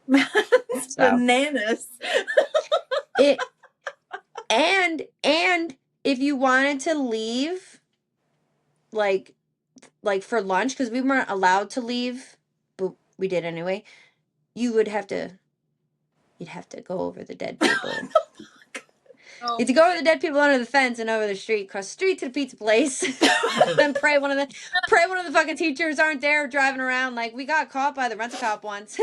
That's bananas. It and if you wanted to leave like for lunch, because we weren't allowed to leave, but we did anyway, you'd have to go over the dead people. You had to go over the dead people under the fence and over the street, cross the street to the pizza place, then pray one of the fucking teachers aren't there driving around. Like, we got caught by the rent-a-cop once.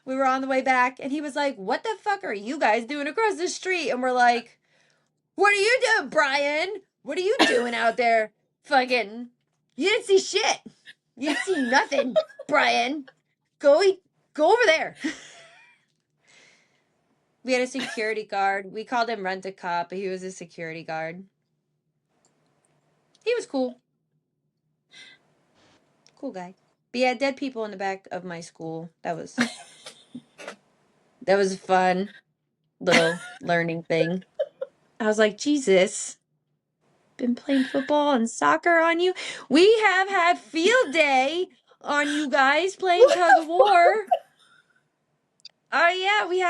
We were on the way back, and he was like, what the fuck are you guys doing across the street? And we're like, what are you doing, Brian? What are you doing out there? Fucking, you didn't see shit. You didn't see nothing, Brian. Go over there. We had a security guard. We called him Rent-A-Cop, but he was a security guard. He was cool. Cool guy. But yeah, dead people in the back of my school. That was a fun little learning thing. I was like, Jesus, been playing football and soccer on you. We have had field day on you guys playing tug of war. Oh yeah, we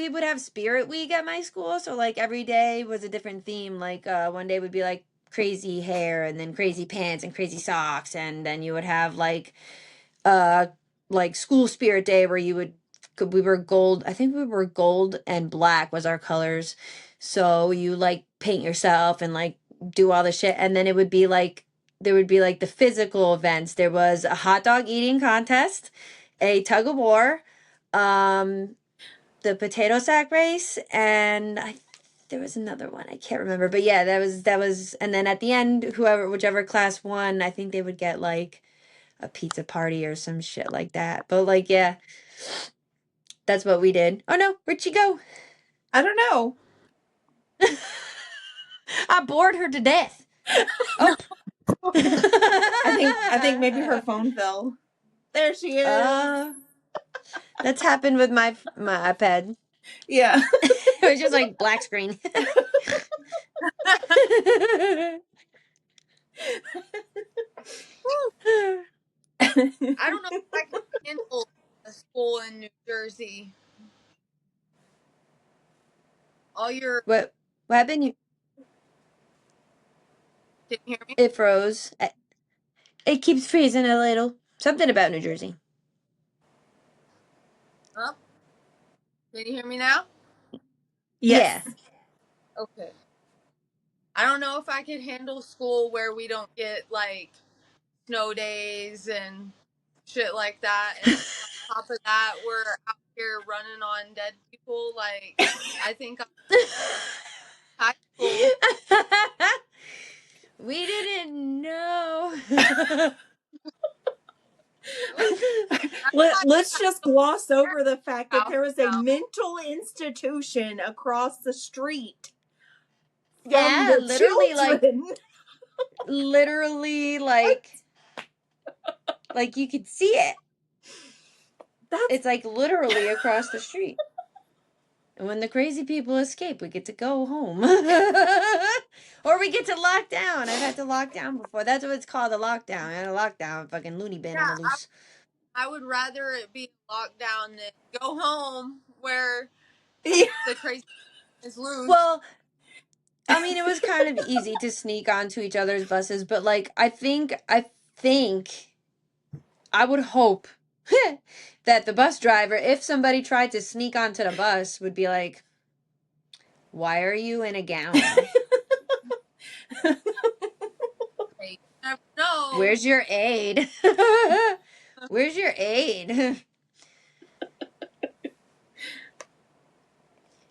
would have spirit week at my school. So like every day was a different theme. Like one day would be like crazy hair, and then crazy pants and crazy socks, and then you would have like school spirit day where we were gold. I think we were gold and black was our colors. So you like paint yourself and like do all the shit, and then it would be like there would be like the physical events. There was a hot dog eating contest, a tug of war, the potato sack race, and there was another one I can't remember. But yeah, that was, and then at the end, whichever class won, I think they would get like a pizza party or some shit like that. But like, yeah, that's what we did. Oh no, where'd she go? I don't know. I bored her to death. Oh. I think maybe her phone fell. There she is. That's happened with my iPad. Yeah. It was just like black screen. I don't know if I can handle a school in New Jersey. All your What happened? didn't hear me? It froze. It keeps freezing a little. Something about New Jersey. Oh, can you hear me now? Yes. Yeah. Okay. I don't know if I could handle school where we don't get like snow days and shit like that. And on top of that, we're out here running on dead people. Like, I think high school. We didn't know. Let's just gloss over the fact that House there was a now. mental institution across the street from Yeah, the literally, children. like you could see it. That's It's like literally across the street. And when the crazy people escape, we get to go home. Or we get to lock down. I've had to lock down before. That's what it's called, a lockdown. I had a lockdown, fucking loony bin on Yeah, the loose. I would rather it be locked down than go home where yeah. the crazy is loose. Well, I mean, it was kind of easy to sneak onto each other's buses, but like I think I would hope that the bus driver, if somebody tried to sneak onto the bus, would be like, "Why are you in a gown? Hey, you never know. Where's your aid? Where's your aid?"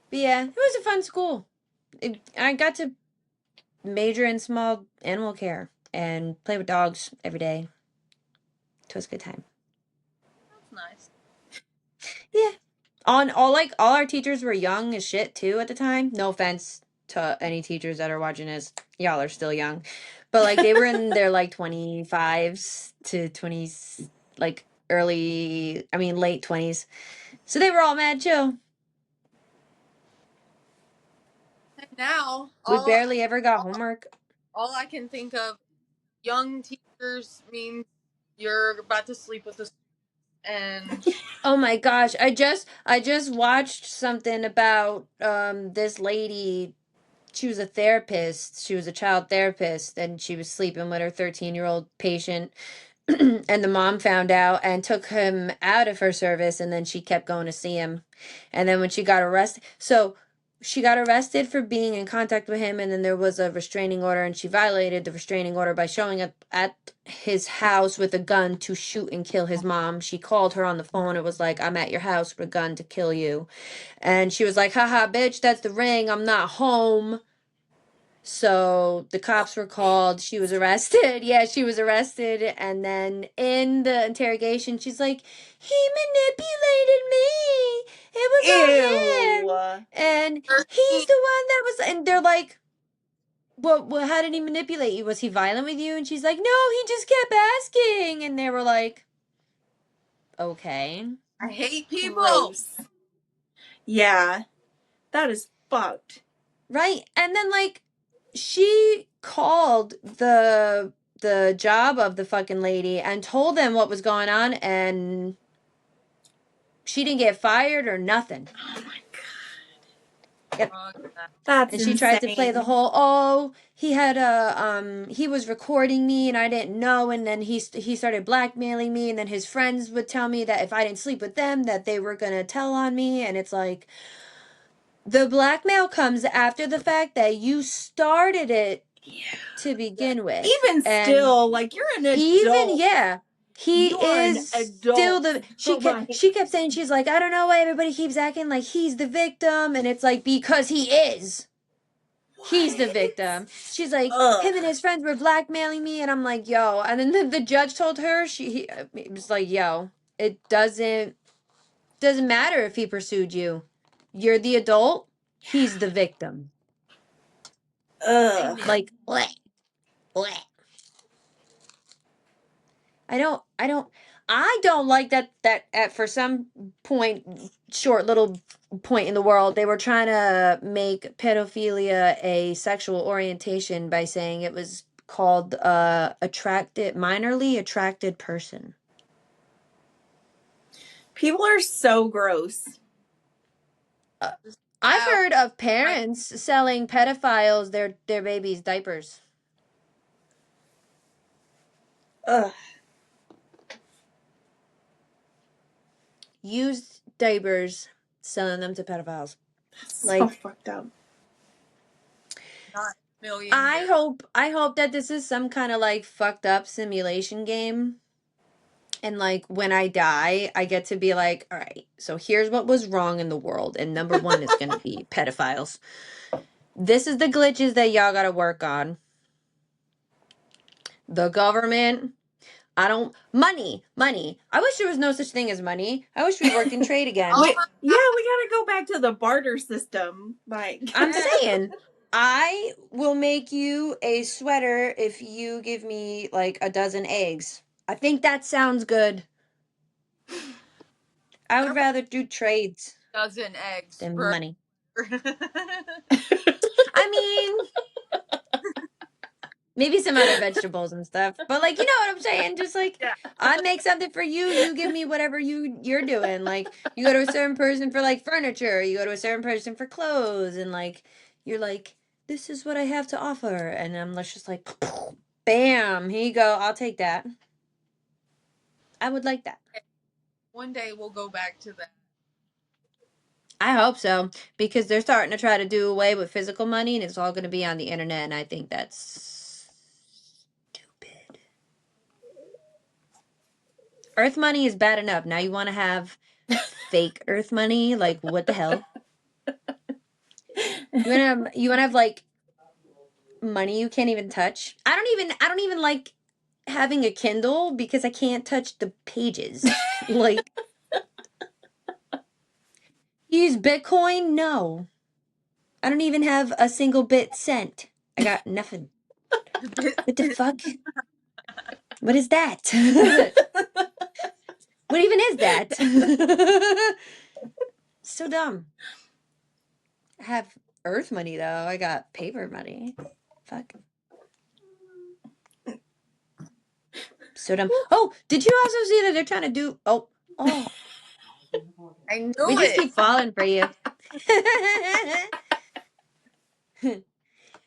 But yeah, it was a fun school. I got to major in small animal care and play with dogs every day. It was a good time. That's nice. Yeah. All our teachers were young as shit too at the time. No offense to any teachers that are watching this. Y'all are still young. But like they were in their like 25s to 20s, like late 20s. So they were all mad chill. And now We barely ever got homework. all I can think of, young teachers means you're about to sleep with the students. And Oh my gosh, I just watched something about this lady. She was a therapist. She was a child therapist and she was sleeping with her 13-year-old patient. And the mom found out and took him out of her service, and then she kept going to see him. And then when she got arrested, so she got arrested for being in contact with him, and then there was a restraining order, and she violated the restraining order by showing up at his house with a gun to shoot and kill his mom. She called her on the phone. It was like, "I'm at your house with a gun to kill you." And she was like, "Haha, bitch, that's the ring. I'm not home." So the cops were called. She was arrested. Yeah, she was arrested. And then in the interrogation, she's like, "He manipulated me. It was all him. Ew. And he's the one that was." And they're like, well, how did he manipulate you? Was he violent with you? And she's like, "No, he just kept asking." And they were like, "Okay." I hate people. Gross. Yeah. That is fucked. Right. And then like she called the job of the fucking lady and told them what was going on, and she didn't get fired or nothing. Oh my god. Yep. That's And she tried to play the insane. whole, "Oh, he was recording me and I didn't know, and then he started blackmailing me, and then his friends would tell me that if I didn't sleep with them that they were going to tell on me." And it's like, the blackmail comes after the fact that you started it to begin with. Even And still, like, you're an adult. even, yeah, he You're an is adult. still the So, like, she kept saying, she's like, "I don't know why everybody keeps acting like he's the victim." And it's like, because he is. He's the what? victim. She's like, Ugh. him and his friends were blackmailing me, and I'm like, "Yo." And then the judge told her, he was like, "Yo, it doesn't matter if he pursued you. You're the adult. He's the victim." Ugh. Like, bleh, bleh. I don't like that at for some short little point in the world, they were trying to make pedophilia a sexual orientation by saying it was called minorly attracted person. People are so gross. I've heard of parents selling pedophiles their babies' diapers. Ugh. Used diapers, selling them to pedophiles. That's Like, so fucked up. Not million. I hope that this is some kind of like fucked up simulation game. And like when I die, I get to be like, "All right, so here's what was wrong in the world, and number one is gonna be pedophiles." This is the glitches that y'all gotta work on. The government. Money. I wish there was no such thing as money. I wish we worked in trade again. We gotta go back to the barter system. Like, I'm saying, I will make you a sweater if you give me like a dozen eggs. I think that sounds good. I would rather do trades dozen eggs than for money. I mean, maybe some other vegetables and stuff, but like, you know what I'm saying? Just like, Yeah. I make something for you, you give me whatever you're doing. Like, you go to a certain person for like furniture, you go to a certain person for clothes, and like, you're like, this is what I have to offer, and I'm just like, bam, here you go, I'll take that. I would like that. One day we'll go back to that. I hope so, because they're starting to try to do away with physical money, and it's all going to be on the internet, and I think that's stupid. Earth money is bad enough. Now you want to have fake Earth money? Like, what the hell? You wanna have like money you can't even touch? I don't even like having a Kindle because I can't touch the pages. Like, use Bitcoin? No. I don't even have a single bit cent. I got nothing. What the fuck? What is that? What even is that? So dumb. I have Earth money though. I got paper money. Fuck. So dumb. Oh, did you also see that they're trying to do? Oh. I knew We just it. keep falling for you. Did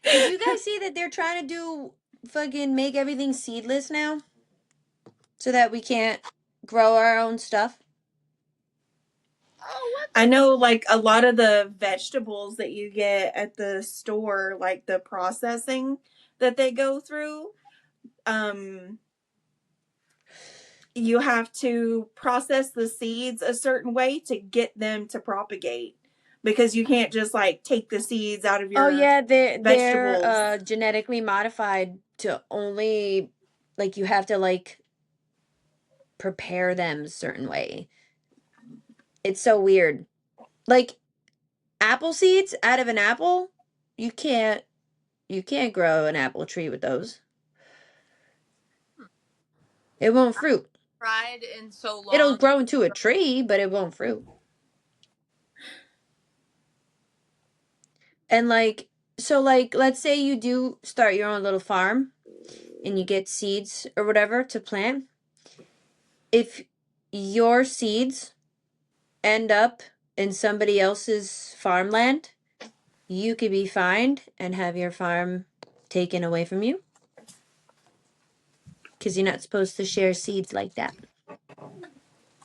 you guys see that they're trying to do fucking make everything seedless now? So that we can't grow our own stuff? Oh, what? I know, like, a lot of the vegetables that you get at the store, like the processing that they go through, you have to process the seeds a certain way to get them to propagate, because you can't just like take the seeds out of your Oh yeah, they're vegetables. genetically modified to only, like, you have to like prepare them a certain way. It's so weird. Like, apple seeds out of an apple, you can't grow an apple tree with those. It won't fruit. Tried in so It'll long. grow into a tree, but it won't fruit. And like, so like, let's say you do start your own little farm and you get seeds or whatever to plant. If your seeds end up in somebody else's farmland, you could be fined and have your farm taken away from you. Because you're not supposed to share seeds like that.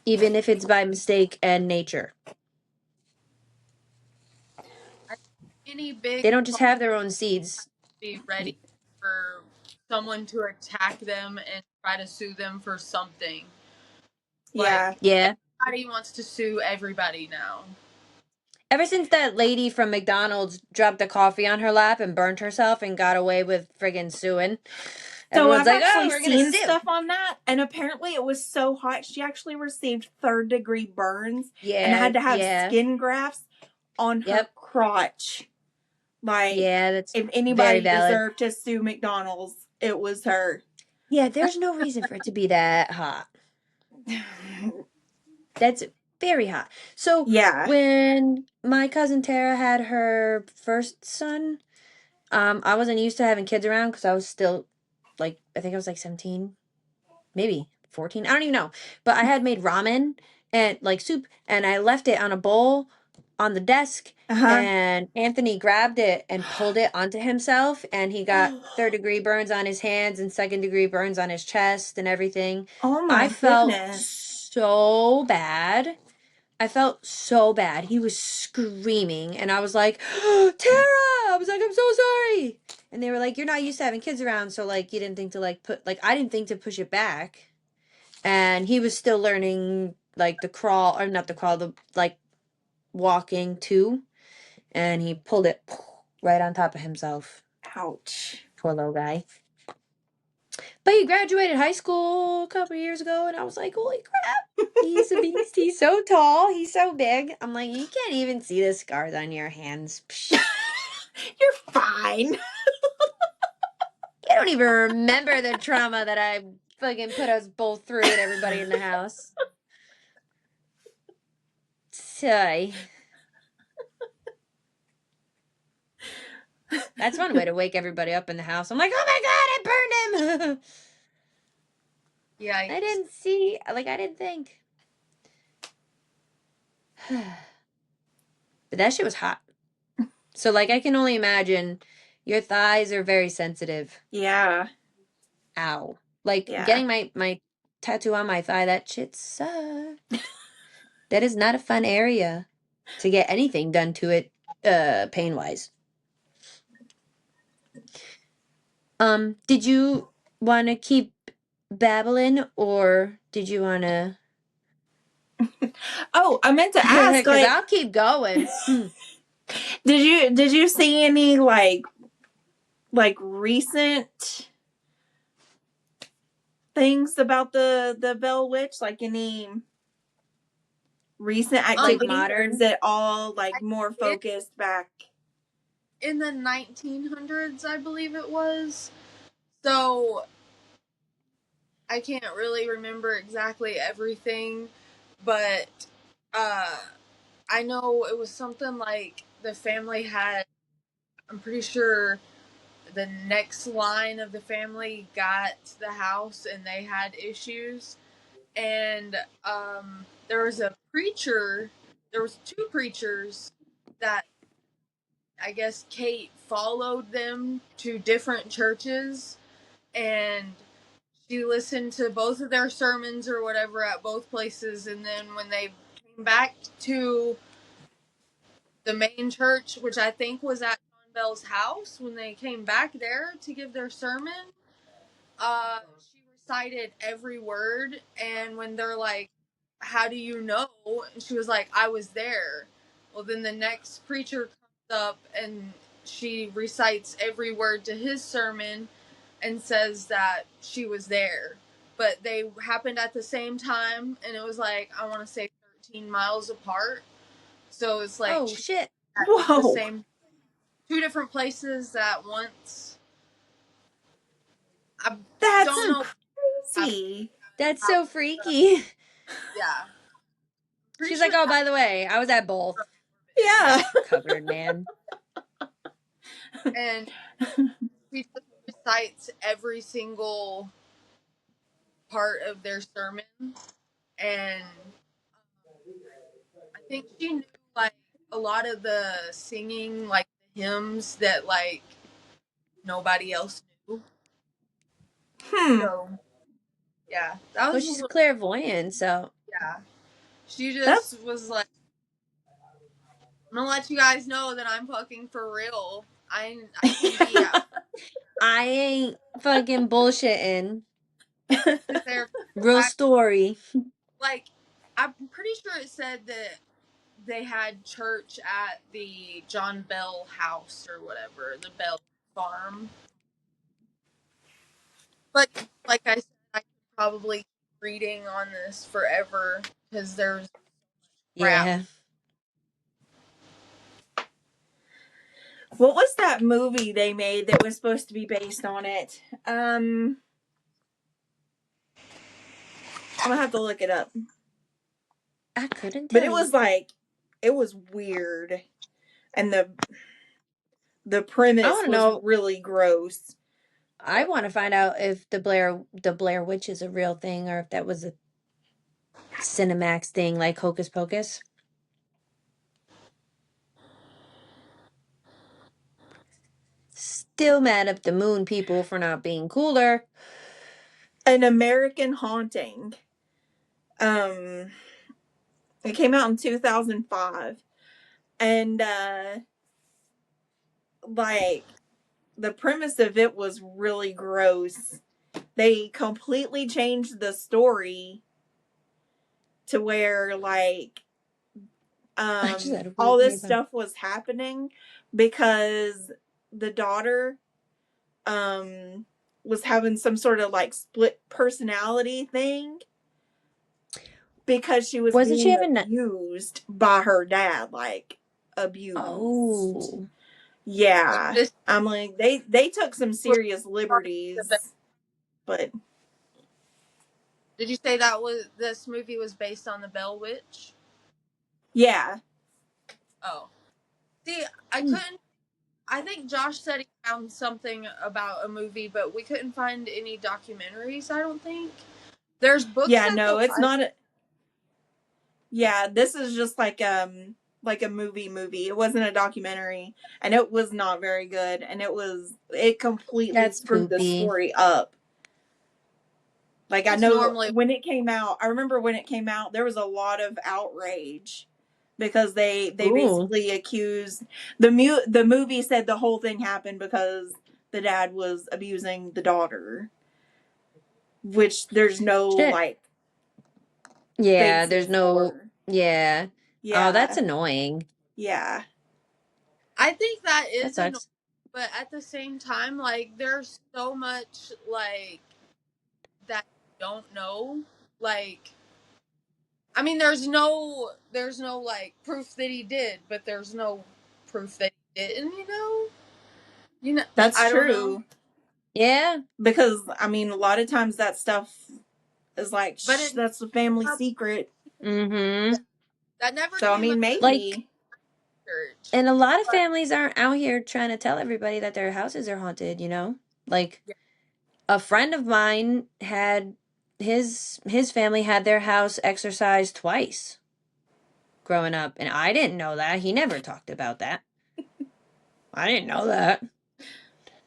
Even if it's by mistake and nature. Any big They don't just have their own seeds. be ready for someone to attack them and try to sue them for something. Yeah. Like, Yeah. everybody wants to sue everybody now. Ever since that lady from McDonald's dropped the coffee on her lap and burnt herself and got away with friggin' suing, So everyone's I've like, oh, actually we're gonna seen sue. stuff on that, and apparently it was so hot she actually received third-degree burns and had to have skin grafts on her crotch. Like, Yeah, that's if very anybody valid. deserved to sue McDonald's, it was her. Yeah, there's no reason for it to be that hot. That's very hot. So Yeah. when my cousin Tara had her first son, I wasn't used to having kids around because I was still like, I think I was like 17, maybe 14. I don't even know. But I had made ramen and like soup, and I left it on a bowl on the desk, and Anthony grabbed it and pulled it onto himself, and he got third-degree burns on his hands and second-degree burns on his chest and everything. Oh I my felt goodness. so bad. I felt so bad. He was screaming, and I was like, oh, Tara! I was like, I'm so sorry. And they were like, you're not used to having kids around, so like, you didn't think to like I didn't think to push it back. And he was still learning like the crawl, or not the crawl, the like walking too. And he pulled it, right on top of himself. Ouch. Poor little guy. But he graduated high school a couple years ago, and I was like, holy crap, he's a beast. He's so tall. He's so big. I'm like, you can't even see the scars on your hands. Psh. You're fine. You don't even remember the trauma that I fucking put us both through and everybody in the house. Sigh. That's one way to wake everybody up in the house. I'm like, oh my god, I burned him. Yeah. I didn't see, like, I didn't think. But that shit was hot. So, like, I can only imagine your thighs are very sensitive. Yeah. Ow. Like, Yeah. getting my tattoo on my thigh, that shit sucked. That is not a fun area to get anything done to it, pain-wise. Did you want to keep babbling, or did you want to... Oh, I meant to ask, Because like, I'll keep going. did you see any like recent things about the Bell Witch? Like any recent activity, or is it all like more focused back in the 1900s, I believe it was. So I can't really remember exactly everything, but I know it was something like the family had, I'm pretty sure the next line of the family got the house and they had issues. And there was a preacher, there was two preachers that I guess Kate followed them to different churches, and she listened to both of their sermons or whatever at both places, and then when they came back to the main church, which I think was at John Bell's house, when they came back there to give their sermon, she recited every word, and when they're like, how do you know? And she was like, I was there. Well, then the next preacher comes up and she recites every word to his sermon and says that she was there. But they happened at the same time, and it was like, I want to say 13 miles apart. So it's like Oh, shit. the Whoa, same, two different places at once. I that's don't know. crazy. That's so freaky. Yeah. Pretty She's sure like, oh, by the way, I was at both. Yeah. Covered, man. and she just recites every single part of their sermon, and I think she knew like a lot of the singing, like the hymns that like nobody else knew. Hmm. So yeah, that Well, was a she's little, clairvoyant, so... yeah. She That's just was like, I'm gonna let you guys know that I'm fucking for real. I can be I ain't fucking bullshitting. because they're Real story. like, I'm pretty sure it said that they had church at the John Bell house or whatever, the Bell farm. But like I said, I could probably keep reading on this forever because there's crap. Yeah. what was that movie they made that was supposed to be based on it? I'm gonna have to look it up. I couldn't But tell it you. was like, it was weird, and the premise want to was know. really gross. I want to find out if the Blair Witch is a real thing or if that was a Cinemax thing like Hocus Pocus. Still mad at the moon people for not being cooler. An American Haunting. It came out in 2005, and like the premise of it was really gross. They completely changed the story to where like I just had a all weird this neighbor. stuff was happening because the daughter was having some sort of like split personality thing because she was Wasn't she being having? abused by her dad, like abused. Oh, Yeah. This I'm like they took some was serious liberties, but Did you say that was this movie was based on the Bell Witch? yeah. Oh, see, I couldn't. I think Josh said he found something about a movie, but we couldn't find any documentaries. I don't think there's books Yeah, at the no, it's library. not yeah, this is just like a movie. It wasn't a documentary and it was not very good and it completely that's screwed the poopy. story up. Like I It's know normally when it came out, I remember when it came out there was a lot of outrage because they Ooh, basically accused the movie said the whole thing happened because the dad was abusing the daughter, which there's no shit. like Yeah, there's basis no. for. Yeah. Oh, that's Yeah. annoying. Yeah. I think that That is annoying, sucks. but at the same time, like there's so much like that you don't know. Like, I mean, there's no like proof that he did, but there's no proof that he didn't. You know, That's I don't know, true. Yeah. Because I mean a lot of times that stuff is like but it that's a family that secret. Mm-hmm. never So I came mean up Like, maybe. in church. and a lot of But families aren't out here trying to tell everybody that their houses are haunted, you know? Like, yeah, a friend of mine had his family had their house exorcised twice growing up, and I didn't know that. He never talked about that. I didn't know that.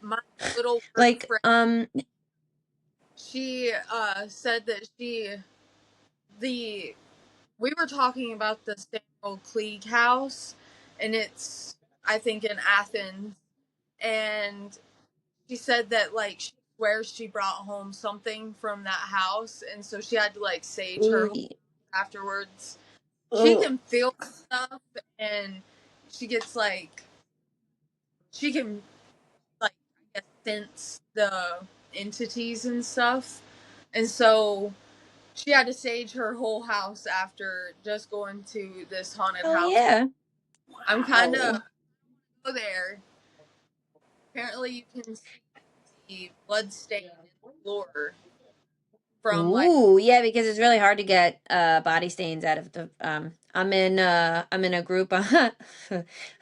my little work Like, friend, she said that the we were talking about the Samuel Klieg house, and it's I think in Athens, and she said that like she swears she brought home something from that house, and so she had to like sage her ooh, home afterwards. She Ugh. can feel stuff, and she gets like she can like I guess sense the entities and stuff, and so she had to sage her whole house after just going to this haunted hell house. yeah. I'm kind of Wow. go there. Apparently, you can see the blood stain in the floor from like Ooh, yeah, because it's really hard to get body stains out of the I'm in a group on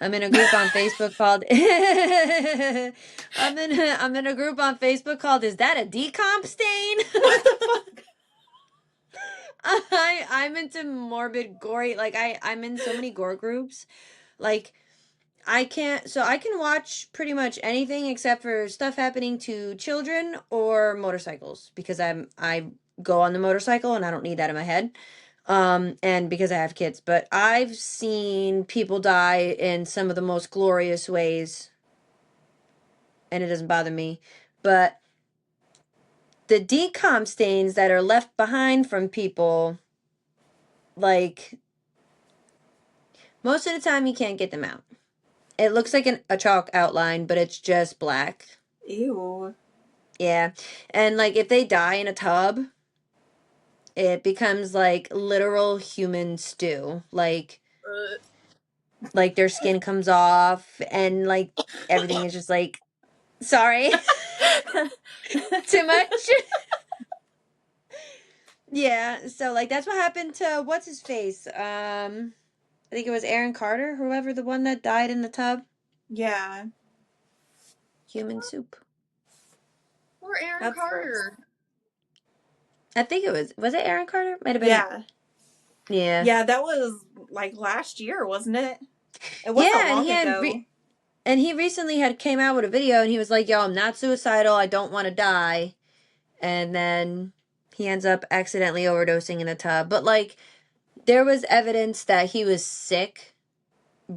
I'm in a group on Facebook called I'm in a group on Facebook called Is That a Decomp Stain? What the fuck? I'm into morbid gory like I'm in so many gore groups. Like I can watch pretty much anything except for stuff happening to children or motorcycles because I go on the motorcycle and I don't need that in my head. And because I have kids, but I've seen people die in some of the most glorious ways and it doesn't bother me. But the decomp stains that are left behind from people, like most of the time you can't get them out. It looks like a chalk outline, but it's just black. Ew. Yeah. And like if they die in a tub, it becomes like literal human stew. uh, Like their skin comes off and like everything is just like sorry. Too much. Yeah, so like that's what happened to what's his face? I think it was Aaron Carter, whoever the one that died in the tub. Yeah. Human soup. poor Aaron That's gross. Carter. I think it was it Aaron Carter? Might have been Yeah. yeah. Yeah, that was like last year, wasn't it? It wasn't Yeah, and long ago. he recently had came out with a video and he was like, "Yo, I'm not suicidal. I don't want to die." And then he ends up accidentally overdosing in the tub. But like there was evidence that he was sick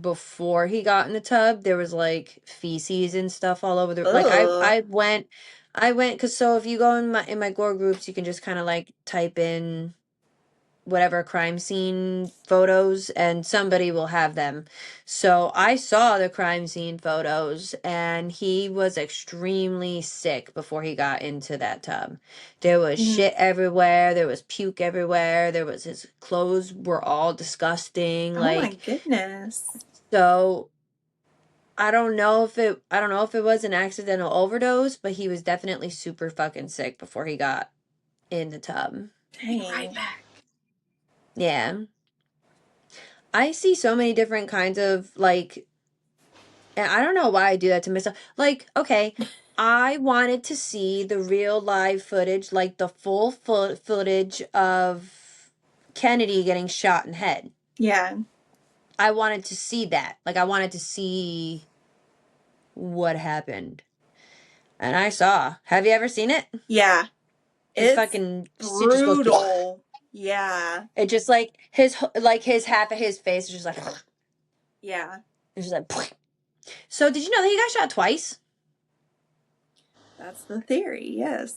before he got in the tub. There was like feces and stuff all over the like Ugh. I went cuz so if you go in my gore groups, you can just kind of like type in whatever crime scene photos, and somebody will have them. So I saw the crime scene photos, and he was extremely sick before he got into that tub. There was shit everywhere. There was puke everywhere. His clothes were all disgusting. Oh my Like, goodness. so I don't know if it was an accidental overdose, but he was definitely super fucking sick before he got in the tub. Dang. Right back. Yeah. I see so many different kinds of, like, and I don't know why I do that to myself. Like, okay, I wanted to see the real live footage, like the full footage of Kennedy getting shot in the head. Yeah. I wanted to see that. Like, I wanted to see what happened. And I saw. Have you ever seen it? Yeah. It's It's fucking shit just goes. brutal. Yeah. It just like his half of his face is just like. Yeah. It's just like. So did you know that he got shot twice? That's the theory, yes.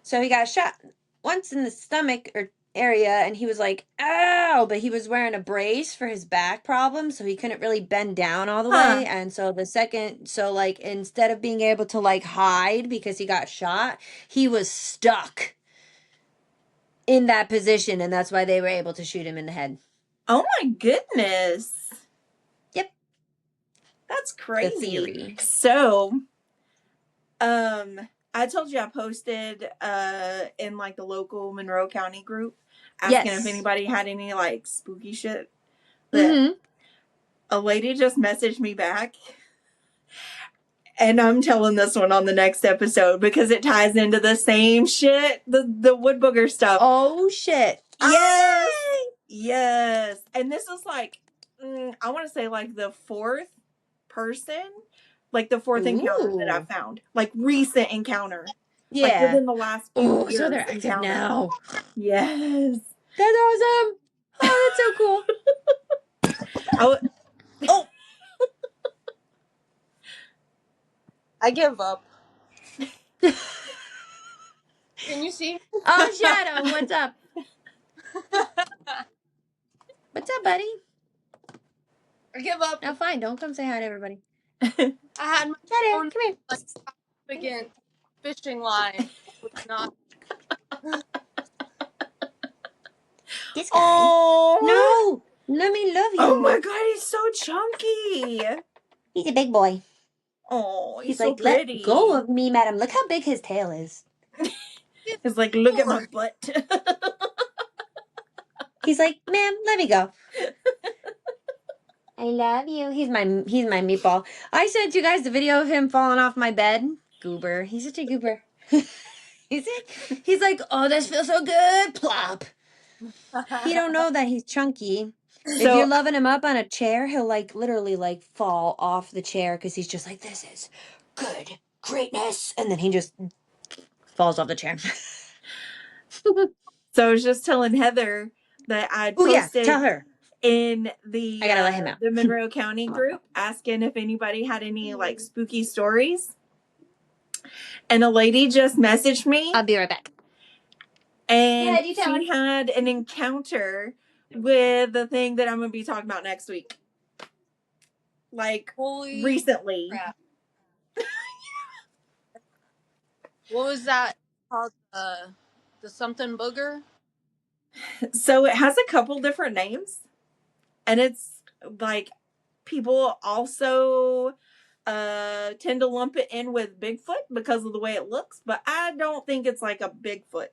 So he got shot once in the stomach or area, and he was like, "Ow!" But he was wearing a brace for his back problem, so he couldn't really bend down all the way. And so like instead of being able to like hide because he got shot, he was stuck in that position, and that's why they were able to shoot him in the head. Oh my goodness. Yep. That's The crazy. theory. So, I told you I posted in like the local Monroe County group asking if Yes. anybody had any like spooky shit. But a lady just messaged me back. And I'm telling this one on the next episode because it ties into the same shit, the wood booger stuff. Oh shit. Yes. Yes. And this is like, I want to say like the fourth person, like the fourth encounter that I Ooh. found. Like recent encounter. Like Yeah. within the last few years. So they're active encounter. now. Yes. That's awesome. Oh, that's so cool. Oh. I give up. Can you see? Oh, Shadow, what's up? What's up, buddy? I give up. No, fine. Don't come say hi to everybody. I had my Shadow, own come here. like significant fishing line. Was not. This guy. Oh. No, let me love you. Oh my god, he's so chunky. He's a big boy. Oh, he's like, so pretty. let go of me, madam. Look how big his tail is. He's like, look at my butt. He's like, ma'am, let me go. I love you. He's my meatball. I sent you guys the video of him falling off my bed. Goober. He's such a goober. He's like, oh, this feels so good. Plop. He don't know that he's chunky. If you're loving him up on a chair, he'll like literally like fall off the chair because he's just like, this is good greatness, and then he just falls off the chair. So I was just telling Heather that I'd posted tell her in the I gotta let him out. the Monroe County group asking if anybody had any like spooky stories. And a lady just messaged me. I'll be right back. And she had an encounter with the thing that I'm going to be talking about next week. Like, Holy recently. crap. What was that called? The something booger? So it has a couple different names. And it's like people also tend to lump it in with Bigfoot because of the way it looks. But I don't think it's like a Bigfoot.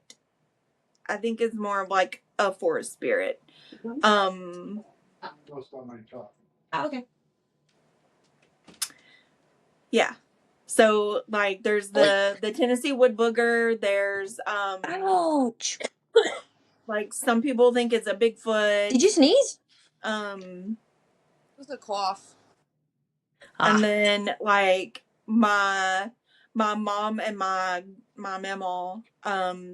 I think it's more of like a forest spirit. Oh, okay. Yeah. So like there's the Tennessee wood booger, there's ouch. Like some people think it's a Bigfoot. Did you sneeze? It was a cough. And then like my mom and my mama,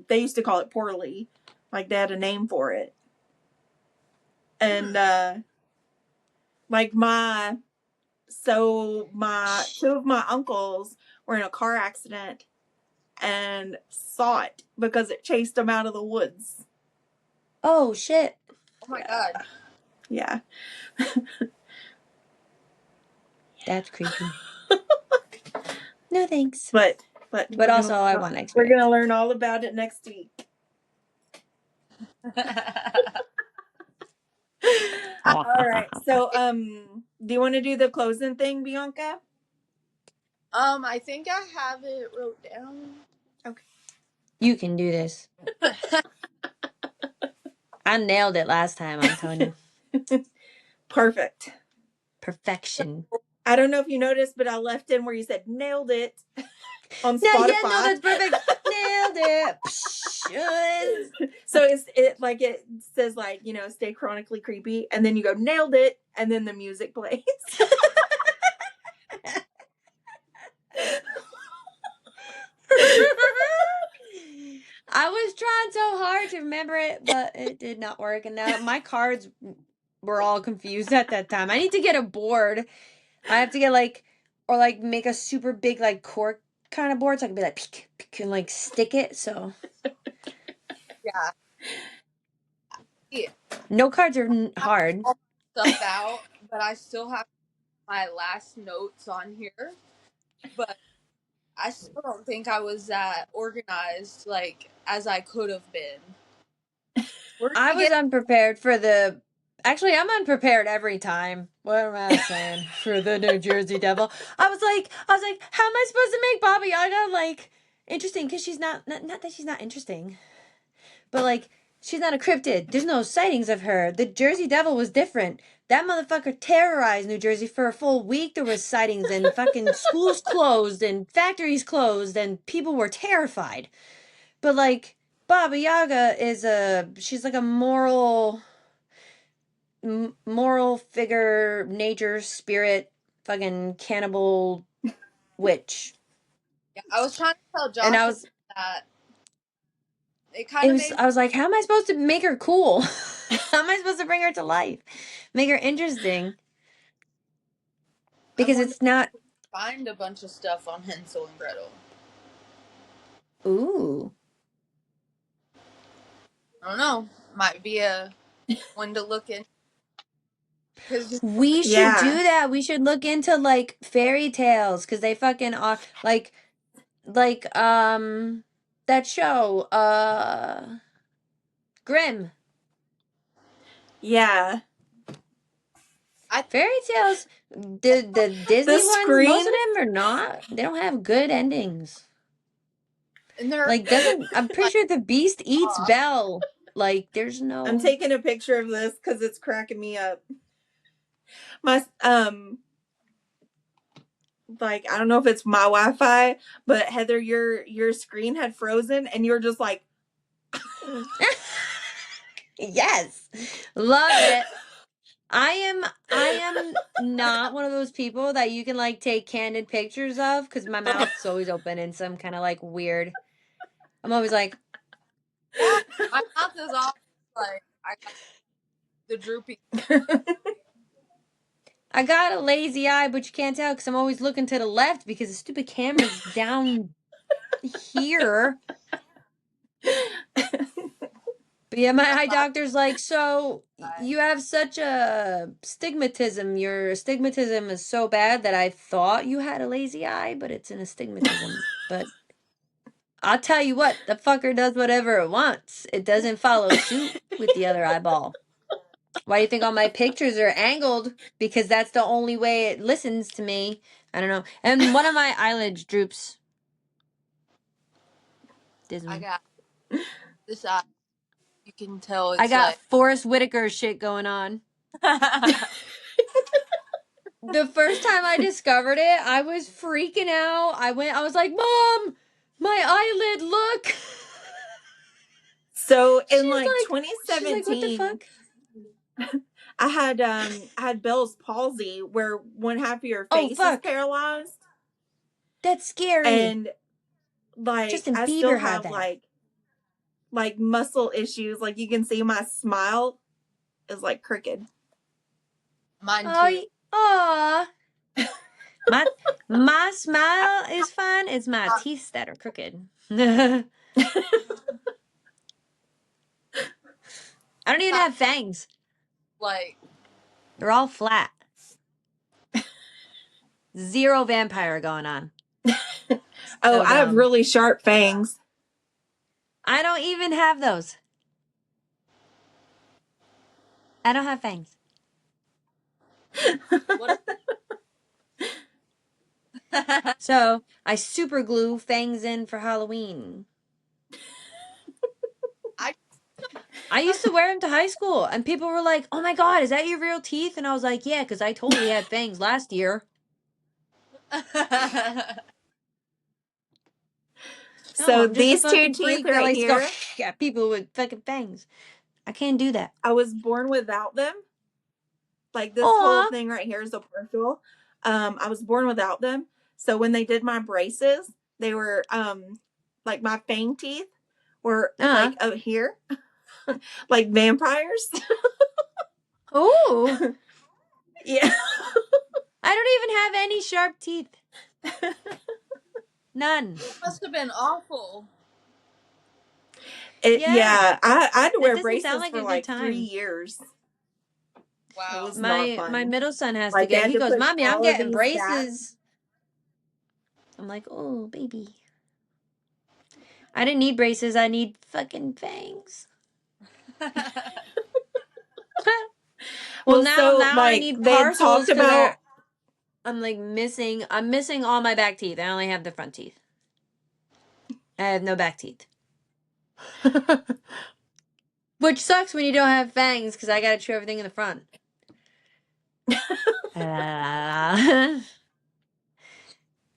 they used to call it poorly. Like they had a name for it. And like two of my uncles were in a car accident and saw it because it chased them out of the woods. Oh shit. Oh my god. Yeah. That's creepy. No thanks. But But also I want to we're experience. gonna learn all about it next week. All right. So do you want to do the closing thing, Bionka? I think I have it wrote down. Okay. You can do this. I nailed it last time, I'm telling you. Perfect. Perfection. I don't know if you noticed, but I left in where you said nailed it on No, Spotify. yeah, no, that's perfect. Nailed it. So it says like, you know, stay chronically creepy, and then you go nailed it, and then the music plays. I was trying so hard to remember it, but it did not work. And now my cards were all confused at that time. I need to get a board. I have to get or make a super big cork kind of board so I can be like peek, peek, and like stick it. So Yeah. no cards are hard. All stuff out, but I still have my last notes on here. But I still don't think I was that organized as I could have been. I was unprepared for the. Actually, I'm unprepared every time. What am I saying? For the New Jersey Devil, I was like, how am I supposed to make Baba Yaga interesting? Because she's not that she's not interesting, but she's not a cryptid. There's no sightings of her. The Jersey Devil was different. That motherfucker terrorized New Jersey for a full week. There was sightings and fucking schools closed and factories closed and people were terrified. But Baba Yaga she's like a moral figure, nature, spirit, fucking cannibal witch. Yeah, I was trying to tell And Josh that it kind of made. I was like, how am I supposed to make her cool? How am I supposed to bring her to life? Make her interesting? Because it's not. Find a bunch of stuff on Hansel and Gretel. Ooh. I don't know. Might be a one to look in. We should do that. We should look into fairy tales because they fucking are that show Grimm. Yeah. Fairy tales, the Disney ones, Screen? most of them are not. They don't have good endings. And they're I'm pretty sure the Beast eats Belle. There's no. I'm taking a picture of this because it's cracking me up. My I don't know if it's my Wi-Fi, but Heather, your screen had frozen, and you're just like. Yes, love it. I am not one of those people that you can take candid pictures of because my mouth's always open and some kind of weird. I'm always like, yeah, my mouth is all I got the droopy. I got a lazy eye, but you can't tell because I'm always looking to the left because the stupid camera's down here. But yeah, my eye doctor's like, so you have such a stigmatism. Your astigmatism is so bad that I thought you had a lazy eye, but it's an astigmatism. But I'll tell you what, the fucker does whatever it wants. It doesn't follow suit with the other eyeball. Why do you think all my pictures are angled? Because that's the only way it listens to me. I don't know. And one of my eyelids droops. I got this eye. You can tell it's I got Forrest Whitaker shit going on. The first time I discovered it, I was freaking out. I was like, Mom, my eyelid, look. So in she's 2017, like, what the fuck? I had Bell's palsy, where one half of your face is paralyzed. That's scary. And Justin I Bieber still had have that. muscle issues. You can see my smile is crooked. Mine too. Aw. My smile is fine. It's my teeth that are crooked. I don't even have fangs. Like, They're all flat. Zero vampire going on. Oh, So I have dumb. really sharp fangs. I don't even have those. I don't have fangs. what? So I super glue fangs in for Halloween. I used to wear them to high school, and people were like, "Oh my god, is that your real teeth?" And I was like, "Yeah, because I totally had fangs last year." No, So I'm just a these two fucking teeth freak that right likes to go here, at people with fucking fangs. I can't do that. I was born without them. Like this whole Aw. thing right here is a partial. I was born without them. So when they did my braces, they were like my fang teeth were like out here, like vampires. Oh. Yeah. I don't even have any sharp teeth. None. It must have been awful. Yeah. I had to That wear doesn't sound braces like for a good like 3 time. years. It Wow. was not My fun. middle son has to Like they get. had He to goes, push "Mommy, I'm all of getting these back. braces." I'm like, "Oh, baby. I didn't need braces. I need fucking fangs." Well, Well, now so I like need they had partials talked because about I'm like missing. I'm missing all my back teeth. I only have the front teeth. I have no back teeth. Which sucks when you don't have fangs because I gotta chew everything in the front.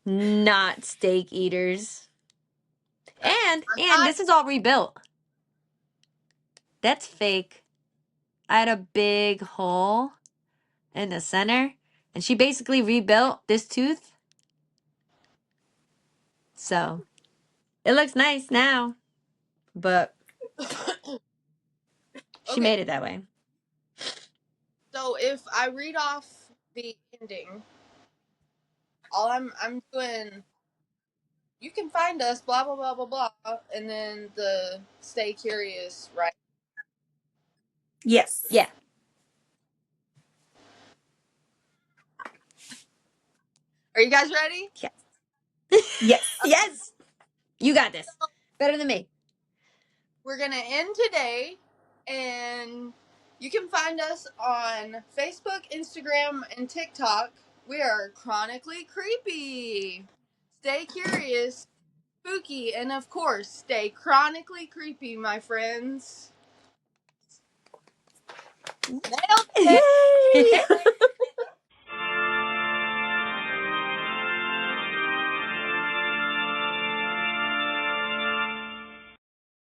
Not steak eaters. And this is all rebuilt. That's fake. I had a big hole in the center, and she basically rebuilt this tooth. So it looks nice now, but she made it that way. So if I read off the ending, all I'm doing, you can find us, blah blah blah blah blah, and then the stay curious, right? yes. Yeah. Are you guys ready? Yes. Yes. You got this. Better than me. We're gonna end today, and you can find us on Facebook, Instagram, and TikTok. We are chronically creepy. Stay curious, spooky, and of course, stay chronically creepy, my friends. Nailed it! Yay!